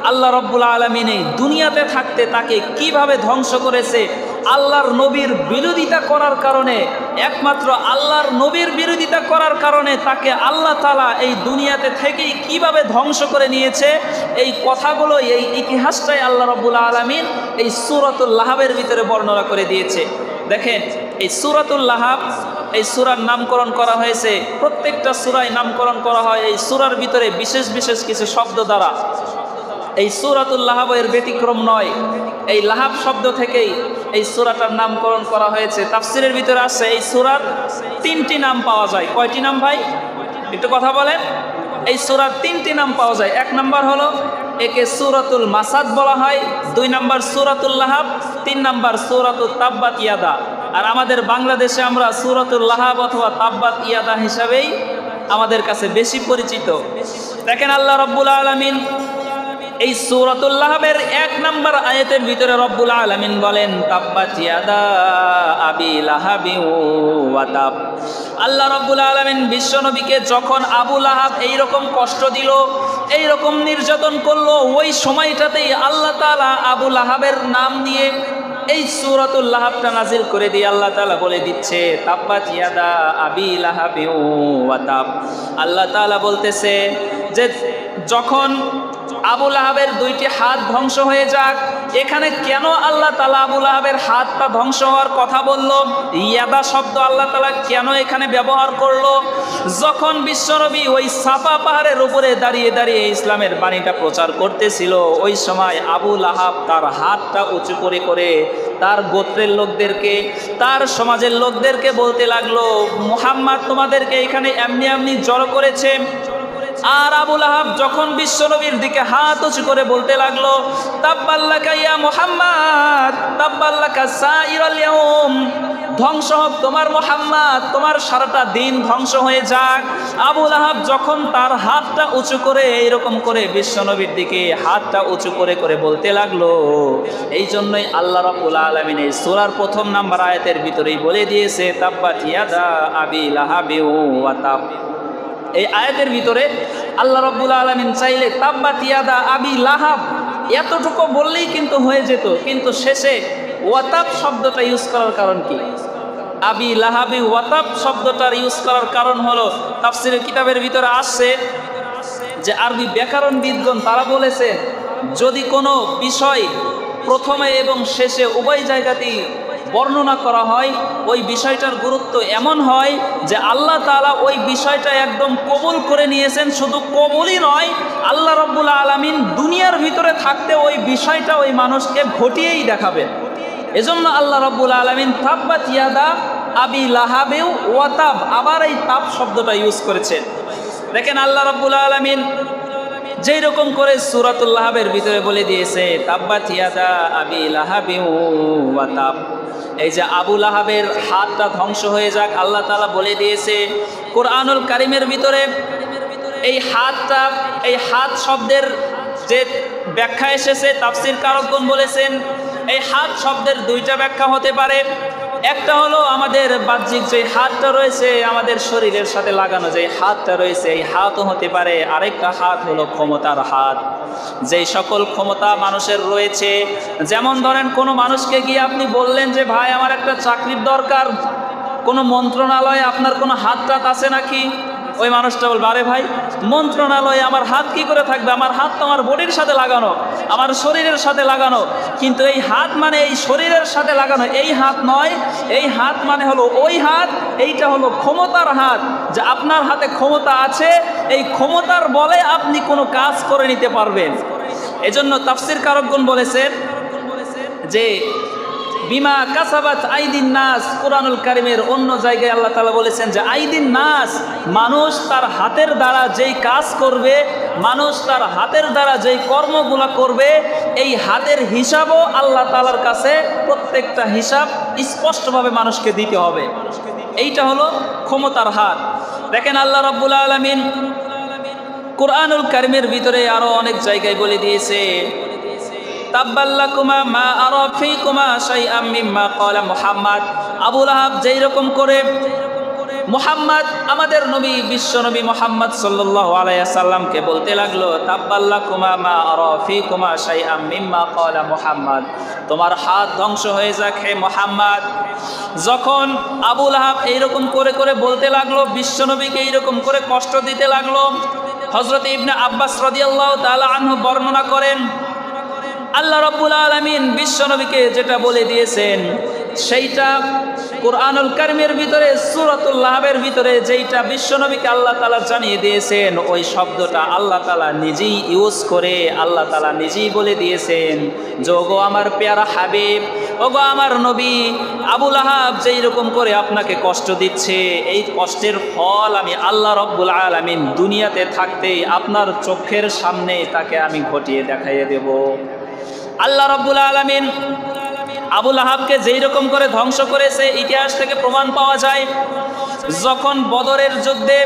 আল্লাহ রাব্বুল আলামিন এই দুনিয়াতে থাকতে তাকে কিভাবে ধ্বংস করেছে, আল্লাহর নবীর বিরোধিতা করার কারণে, একমাত্র আল্লাহর নবীর বিরোধিতা করার কারণে তাকে আল্লাহ তাআলা এই দুনিয়াতে থেকেই কিভাবে ধ্বংস করে নিয়েছে, এই কথাগুলো, এই ইতিহাসটাই আল্লাহ রাব্বুল আলামিন এই সূরাতুল লাহাবের ভিতরে বর্ণনা করে দিয়েছে। দেখেন, এই সূরাতুল লাহাব, এই সূরার নামকরণ করা হয়েছে, প্রত্যেকটা সূরায় নামকরণ করা হয় এই সূরার ভিতরে বিশেষ বিশেষ কিছু শব্দ দ্বারা। এই সূরাতুল লাহাব এর ব্যতিক্রম নয়। এই লাহাব শব্দ থেকেই এই সূরাটার নামকরণ করা হয়েছে। তাফসিরের ভিতরে আছে এই সূরার 3টি নাম পাওয়া যায়। কয়টি নাম ভাই? একটু কথা বলেন। এই সূরার 3টি নাম পাওয়া যায়। 1 নাম্বার হলো একে সূরাতুল মাসাদ বলা হয়, 2 নাম্বার সূরাতুল লাহাব, 3 নাম্বার সূরাতুত তাব্বাত ইয়াদা। আর আমাদের বাংলাদেশে আমরা সূরাতুল লাহাব অথবা তাব্বাত ইয়াদা হিসাবেই আমাদের কাছে বেশি পরিচিত। দেখেন, আল্লাহ রাব্বুল আলামিন এই সূরাতুল লাহাবের 1 নাম্বার আয়াতের ভিতরে রব্বুল আলামিন বলেন, তাব্বাত ইয়াদা আবি লাহাবি ওয়া তাব। আল্লাহ রাব্বুল আলামিন বিশ্বনবীকে যখন আবু লাহাব এইরকম কষ্ট দিল, এইরকম নির্যাতন করলো, ওই সময়টাতেই আল্লাহ তাআলা আবু লাহাবের নাম নিয়ে এই সূরাতুল লাহাবটা নাজিল করে দিয়ে আল্লাহ তাআলা বলে দিচ্ছে, তাব্বাত ইয়াদা আবি লাহাবি ওয়া তাব। আল্লাহ তাআলা বলতেছে যে যখন আবু লাহাবের 2টি হাত ধ্বংস হয়ে যাক, এখানে কেন আল্লাহ তাআলা আবু লাহাবের হাতটা ধ্বংস হওয়ার কথা বলল, ইয়াদা শব্দ আল্লাহ তাআলা কেন এখানে ব্যবহার করলো? যখন বিশ্বনবী ওই সাফা পাহাড়ের উপরে দাঁড়িয়ে দাঁড়িয়ে ইসলামের বাণীটা প্রচার করতেছিল, ওই সময় আবু লাহাব তার হাতটা উঁচু করে করে তার গোত্রের লোকদেরকে, তার সমাজের লোকদেরকে বলতে লাগলো, মুহাম্মদ তোমাদেরকে এখানে এমনি এমনি জড়ো করেছে। আর আবু লাহাব যখন বিশ্বনবীর দিকে হাত উঁচু করে বলতে লাগলো, তাব্বাল্লাকা ইয়া মুহাম্মদ, তাব্বাল্লাকা সাইরাল ইয়াউম, ধ্বংস হোক তোমার মুহাম্মদ, তোমার সারাটা দিন ধ্বংস হয়ে যাক। আবু লাহাব যখন তার হাতটা উঁচু করে এইরকম করে বিশ্বনবীর দিকে হাতটা উঁচু করে করে বলতে লাগলো, এই জন্যই আল্লাহ রাব্বুল আলামিন এই সূরার 1 নাম্বার আয়াতের ভিতরেই বলে দিয়েছে, তাব্বাত ইয়াদা আবি লাহাবি ওয়া তাব। এই আয়াতের ভিতরে আল্লাহ রাব্বুল আলামিন চাইলে তাব্বাত ইয়াদা আবি লাহাব এতটুকু বললেই কিন্তু হয়ে যেত, কিন্তু শেষে ওয়াতাব শব্দটা ইউজ করার কারণ কি? আবি লাহাবি ওয়াতাব শব্দটার ইউজ করার কারণ হলো, তাফসিরের কিতাবের ভিতরে আসছে যে আরবি ব্যাকরণবিদগণ তারা বলেছে, যদি কোনো বিষয় প্রথমে এবং শেষে উভয় জায়গাতেই বর্ণনা করা হয়, ওই বিষয়টার গুরুত্ব এমন হয় যে আল্লাহ তাআলা ওই বিষয়টা একদম কবুল করে নিয়েছেন। শুধু কবুলই নয়, আল্লাহ রাব্বুল আলামিন দুনিয়ার ভিতরে থাকতে ওই বিষয়টা ওই মানুষকে ঘটিয়েই দেখাবেন। এজন্য আল্লাহ রাব্বুল আলামিন তাব্বাত ইয়াদা আবি লাহাবিউ ওয়া তাব, আবার এই তাব শব্দটা ইউজ করেছেন। দেখেন আল্লাহ রাব্বুল আলামিন যেই রকম করে সূরাতুল লাহাবের ভিতরে বলে দিয়েছে তাব্বাত ইয়াদা আবি লাহাবিউ ওয়া তাব, এই যে আবু লাহাবের হাতটা ধ্বংস হয়ে যাক আল্লাহ তাআলা বলে দিয়েছে। কোরআনুল কারীমের ভিতরে এই হাতটা, এই হাত শব্দের যে ব্যাখ্যা এসেছে তাফসীর কারকগণ বলেছেন এই হাত শব্দের দুইটা ব্যাখ্যা হতে পারে। একটা হলো আমাদের বাহ্যিক যে হাতটা রয়েছে, আমাদের শরীরের সাথে লাগানো যে হাতটা রয়েছে এই হাতও হতে পারে। আরেকটা হাত হলো ক্ষমতার হাত, যেই সকল ক্ষমতা মানুষের রয়েছে। যেমন ধরেন কোনো মানুষকে গিয়ে আপনি বললেন যে ভাই আমার একটা চাকরির দরকার, কোনো মন্ত্রণালয়ে আপনার কোনো হাত টাত আছে নাকি? ওই মানুষটা বলবে আরে ভাই মন্ত্রণালয়ে আমার হাত কি করে থাকবে, আমার হাত তো আমার বডির সাথে লাগানো, আমার শরীরের সাথে লাগানো। কিন্তু এই হাত মানে এই শরীরের সাথে লাগানো এই হাত নয়, এই হাত মানে হলো ওই হাত, এইটা হলো ক্ষমতার হাত। যে আপনার হাতে ক্ষমতা আছে, এই ক্ষমতার বলে আপনি কোনো কাজ করে নিতে পারবেন। এজন্য তাফসীর কারকগণ বলেছেন যে বিমা কাসাবাত আইদিন নাস, কোরআনুল কারীমের অন্য জায়গায় আল্লাহ তাআলা বলেছেন যে আইদিন নাস, মানুষ তার হাতের দ্বারা যেই কাজ করবে, মানুষ তার হাতের দ্বারা যেই কর্মগুলো করবে, এই হাতের হিসাবও আল্লাহ তাআলার কাছে প্রত্যেকটা হিসাব স্পষ্টভাবে মানুষকে দিতে হবে। এইটা হলো ক্ষমতার হাত। দেখেন আল্লাহ রাব্বুল আলামিন কোরআনুল কারীমের ভিতরে আরো অনেক জায়গায় বলে দিয়েছে তাব্বাল্লাকুমা মা আরা ফীকুমা শাইআম মিম্মা ক্বালা মুহাম্মদ। আবু লাহাব যেই রকম করে মুহাম্মদ আমাদের নবী বিশ্ব নবী মুহাম্মদ সাল্লাল্লাহু আলাইহি ওয়াসাল্লামকে বলতে লাগলো তাব্বাল্লাকুমা মা আরা ফীকুমা শাইআম মিম্মা ক্বালা মুহাম্মদ, তোমার হাত ধ্বংস হয়ে যাক হে মুহাম্মদ। যখন আবু লাহাব এইরকম করে করে বলতে লাগলো, বিশ্ব নবীকে এইরকম করে কষ্ট দিতে লাগলো, হযরত ইবনে আব্বাস রাদিয়াল্লাহু তাআলা আনহু বর্ণনা করেন আল্লাহ রাব্বুল আলামিন বিশ্বনবীকে যেটা বলে দিয়েছেন সেইটা কোরআনুল কারীমের ভিতরে সূরাতুল লাহাবের ভিতরে যেইটা বিশ্বনবীকে আল্লাহ তাআলা জানিয়ে দিয়েছেন, ওই শব্দটা আল্লাহ তাআলা নিজেই ইউজ করে আল্লাহ তাআলা নিজেই বলে দিয়েছেন যে ওগো আমার পেয়ারা হাবিব, ওগো আমার নবী, আবু লাহাব যেই রকম করে আপনাকে কষ্ট দিচ্ছে, এই কষ্টের ফল আমি আল্লাহ রাব্বুল আলামিন দুনিয়াতে থাকতেই আপনার চোখের সামনে তাকে আমি ঘটিয়ে দেখাইয়ে দেব। আল্লাহ রাব্বুল আলামিন আবু লাহাবকে যেই রকম করে ধ্বংস করেছে ইতিহাস থেকে প্রমাণ পাওয়া যায়। যখন বদরের যুদ্ধে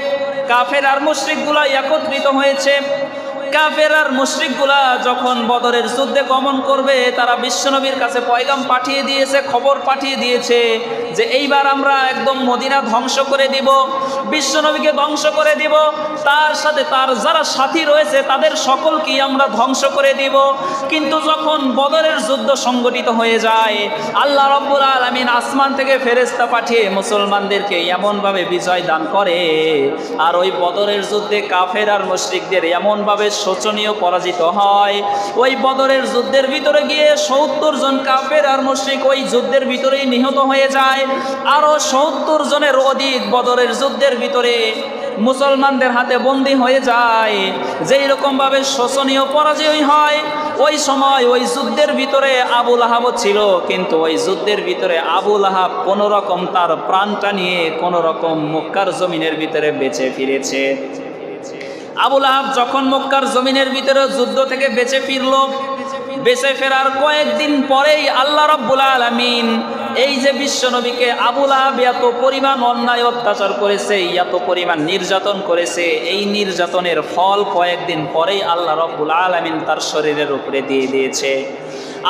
কাফের আর মুশরিকগুলা একত্রিত হয়েছে, কাফের আর মুশরিকগুলা যখন বদরের যুদ্ধে গমন করবে, তারা বিশ্বনবীর কাছে পয়গাম পাঠিয়ে দিয়েছে, খবর পাঠিয়ে দিয়েছে যে এইবার আমরা একদম মদিনা ধ্বংস করে দিব, বিশ্বনবীকে ধ্বংস করে দিব, তার সাথে তার যারা সাথী রয়েছে তাদের সকলকেই আমরা ধ্বংস করে দিব। কিন্তু যখন বদরের যুদ্ধ সংগঠিত হয়ে যায়, আল্লাহ রাব্বুল আলামিন আসমান থেকে ফেরেশতা পাঠিয়ে মুসলমানদেরকে এমনভাবে বিজয় দান করে, আর ওই বদরের যুদ্ধে কাফের আর মুশরিকদের এমনভাবে শোচনীয় পরাজিত হয়। ওই বদরের যুদ্ধের ভিতরে গিয়ে ৭০ জন কাফের আর মুশরিক ওই যুদ্ধের ভিতরেই নিহত হয়ে যায়। আরো ৭০ জনের অধিক বদরের যুদ্ধের ভিতরে মুসলমানদের হাতে বন্দী হয়ে যায়। যেই রকম ভাবে শোচনীয় পরাজয় হয়, ওই সময় ওই যুদ্ধের ভিতরে আবু লাহাব ছিল, কিন্তু ওই যুদ্ধের ভিতরে আবু লাহাব কোন রকম তার প্রাণটা নিয়ে কোন রকম মক্কার জমিনের ভিতরে বেঁচে ফিরেছে। আবু লাহাব যখন মক্কার জমিনের ভিতরে যুদ্ধ থেকে বেঁচে ফিরল, বেঁচে ফেরার কয়েকদিন পরেই আল্লাহ রাব্বুল আলামিন এই যে বিশ্বনবীকে আবু লাহাব এত পরিমাণ অন্যায় অত্যাচার করেছে, এত পরিমাণ নির্যাতন করেছে, এই নির্যাতনের ফল কয়েকদিন পরেই আল্লাহ রাব্বুল আলামিন তার শরীরের উপরে দিয়ে দিয়েছে।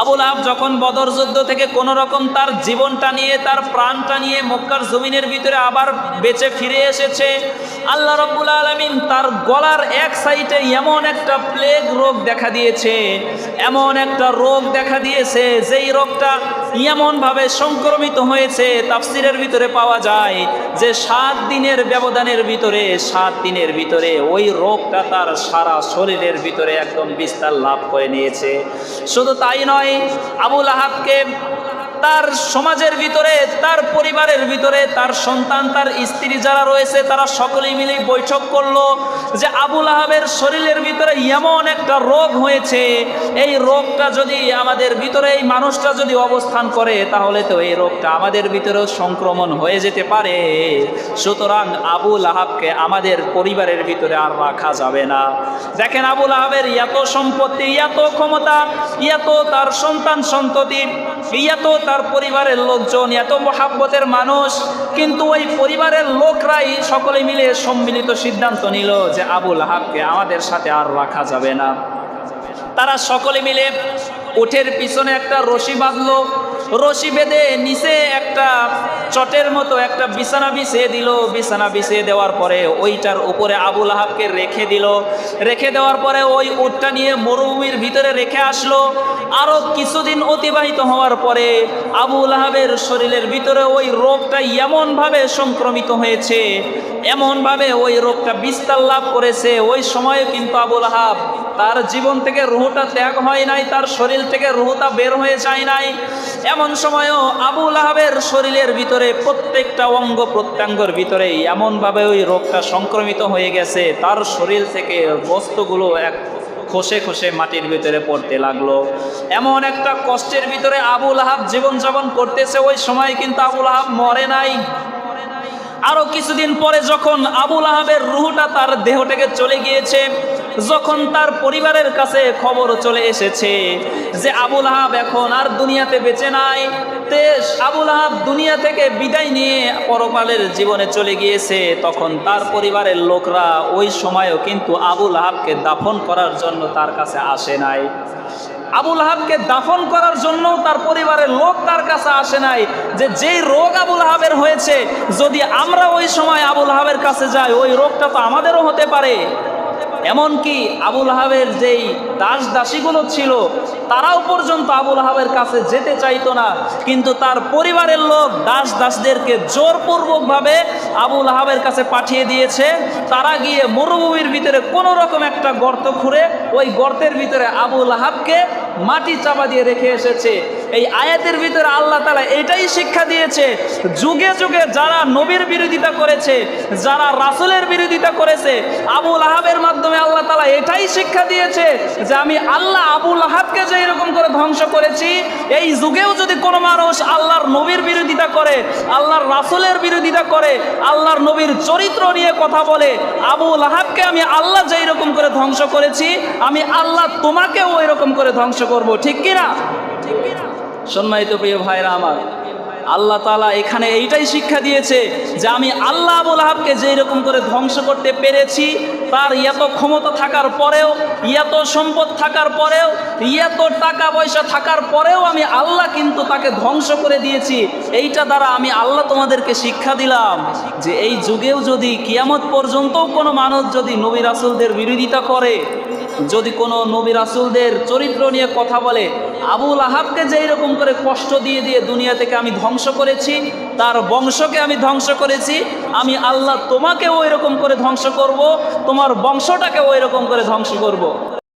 আবু লাহাব যখন বদর যুদ্ধ থেকে কোন রকম তার জীবনটা নিয়ে, তার প্রাণটা নিয়ে মক্কার জমিনের ভিতরে আবার বেঁচে ফিরে এসেছে, আল্লাহ রাব্বুল আলামিন তার গলার এক সাইডে এমন একটা প্লেগ রোগ দেখা দিয়েছে, এমন একটা রোগ দেখা দিয়েছে যেই রোগটা এমনভাবে সংক্রমিত হয়েছে, তাফসিরের ভিতরে পাওয়া যায় যে ৭ দিনের ব্যবধানের ভিতরে, ৭ দিনের ভিতরে ওই রোগটা তার সারা শরীরের ভিতরে একদম বিস্তার লাভ করে নিয়েছে। শুধু তাই নয়, আবু লাহাবকে তার সমাজের ভিতরে, তার পরিবারের ভিতরে, তার সন্তান, তার স্ত্রী যারা রয়েছে তারা সকলেই মিলে বৈঠক করলো যে আবু লাহাবের শরীরের ভিতরে এমন একটা রোগ হয়েছে, এই রোগটা যদি আমাদের ভিতরে, এই মানুষটা যদি অবস্থান করে তাহলে তো এই রোগটা আমাদের ভিতরেও সংক্রমণ হয়ে যেতে পারে। সুতরাং আবু লাহাবকে আমাদের পরিবারের ভিতরে আর রাখা যাবে না। দেখেন আবু লাহাবের এত সম্পত্তি, এত ক্ষমতা, এত তার সন্তান সন্ততি, এত তার পরিবারের লোকজন, এত মহাব্বতের মানুষ, কিন্তু ওই পরিবারের লোকরাই সকলে মিলে সম্মিলিত সিদ্ধান্ত নিল যে আবু লাহাবকে আমাদের সাথে আর রাখা যাবে না। তারা সকলে মিলে উটের পিছনে একটা রশি বাঁধলো, রশি বেঁধে নিচে একটা চটের মতো একটা বিছানা বিছিয়ে দিল। বিছানা বিছিয়ে দেওয়ার পরে ওইটার উপরে আবু লাহাবকে রেখে দিল। রেখে দেওয়ার পরে ওই উটটা নিয়ে মরুভূমির ভিতরে রেখে আসলো। আরও কিছুদিন অতিবাহিত হওয়ার পরে আবু লাহাবের শরীরের ভিতরে ওই রোগটা এমনভাবে সংক্রমিত হয়েছে, এমনভাবে ওই রোগটা বিস্তার লাভ করেছে। ওই সময়ে কিন্তু আবু লাহাব তার জীবন থেকে রুহটা ত্যাগ হয় নাই, তার শরীর থেকে রুহটা বের হয়ে যায় নাই। এমন সময়ও আবু লাহাবের শরীরের ভিতরে প্রত্যেকটা অঙ্গ প্রত্যঙ্গের ভিতরে এমনভাবে ওই রোগটা সংক্রমিত হয়ে গেছে, তার শরীর থেকে বস্তুগুলো এক খসে খসে মাটির ভিতরে পড়তে লাগলো। এমন একটা কষ্টের ভিতরে আবু লাহাব জীবনযাপন করতেছে। ওই সময় কিন্তু আবু লাহাব মরে নাই। আরো কিছুদিন পরে যখন আবু লাহাবের রুহটা তার দেহ থেকে চলে গিয়েছে, যখন তার পরিবারের কাছে খবর চলে এসেছে যে আবু লাহাব এখন আর দুনিয়াতে বেঁচে নাই, তে আবু লাহাব দুনিয়া থেকে বিদায় নিয়ে পরকালের জীবনে চলে গিয়েছে, তখন তার পরিবারের লোকরা ওই সময়ও কিন্তু আবু লাহাবকে দাফন করার জন্য তার কাছে আসে নাই। আবু লাহাবকে দাফন করার জন্য তার পরিবারের লোক তার কাছে আসে নাই, যে যেই রোগ আবু লাহাবের হয়েছে, যদি আমরা ওই সময় আবু লাহাবের কাছে যাই ওই রোগটা তো আমাদেরও হতে পারে। এমনকি আবু লাহাবের যেই দাস দাসীগুলো ছিল তারাও পর্যন্ত আবু লাহাবের কাছে যেতে চাইতো না, কিন্তু তার পরিবারের লোক দাস দাসদেরকে জোরপূর্বকভাবে আবু লাহাবের কাছে পাঠিয়ে দিয়েছে। তারা গিয়ে মরুভূমির ভিতরে কোনো রকম একটা গর্ত খুঁড়ে ওই গর্তের ভিতরে আবু লাহাবকে মাটি চাপা দিয়ে রেখে এসেছে। এই আয়াতের ভিতরে আল্লাহ তাআলা এটাই শিক্ষা দিয়েছে, যুগে যুগে যারা নবীর বিরোধিতা করেছে, যারা রাসূলের বিরোধিতা করেছে, আবু লাহাবের মাধ্যমে আল্লাহ তাআলা এটাই শিক্ষা দিয়েছে যে আমি আল্লাহ আবু লাহাবকে যে এরকম করে ধ্বংস করেছি, এই যুগেও যদি কোনো মানুষ আল্লাহর নবীর বিরোধিতা করে, আল্লাহর রাসূলের বিরোধিতা করে, আল্লাহর নবীর চরিত্র নিয়ে কথা বলে, আবু লাহাবকে আমি আল্লাহ যে এরকম করে ধ্বংস করেছি, আমি আল্লাহ তোমাকেও ওই রকম করে ধ্বংস করব। ঠিক কিনা? সম্মানিত প্রিয় ভাইরা আমার, আল্লাহ তাআলা এখানে এইটাই শিক্ষা দিয়েছে যে আমি আল্লাহ আবু লাহাবকে যে এরকম করে ধ্বংস করতে পেরেছি, তার এত ক্ষমতা থাকার পরেও, এত সম্পদ থাকার পরেও, এত টাকা পয়সা থাকার পরেও আমি আল্লাহ কিন্তু তাকে ধ্বংস করে দিয়েছি। এইটা দ্বারা আমি আল্লাহ তোমাদেরকে শিক্ষা দিলাম যে এই যুগেও যদি কিয়ামত পর্যন্ত কোনো মানুষ যদি নবী রাসূলদের বিরোধিতা করে, যদি কোনো নবী রাসূলদের চরিত্র নিয়ে কথা বলে, আবু লাহাবকে যে এরকম করে কষ্ট দিয়ে দিয়ে দুনিয়া থেকে আমি ধ্বংস করেছি, তার বংশকে আমি ধ্বংস করেছি, আমি আল্লাহ তোমাকেও এরকম করে ধ্বংস করব, তোমার বংশটাকেও এরকম করে ধ্বংস করব।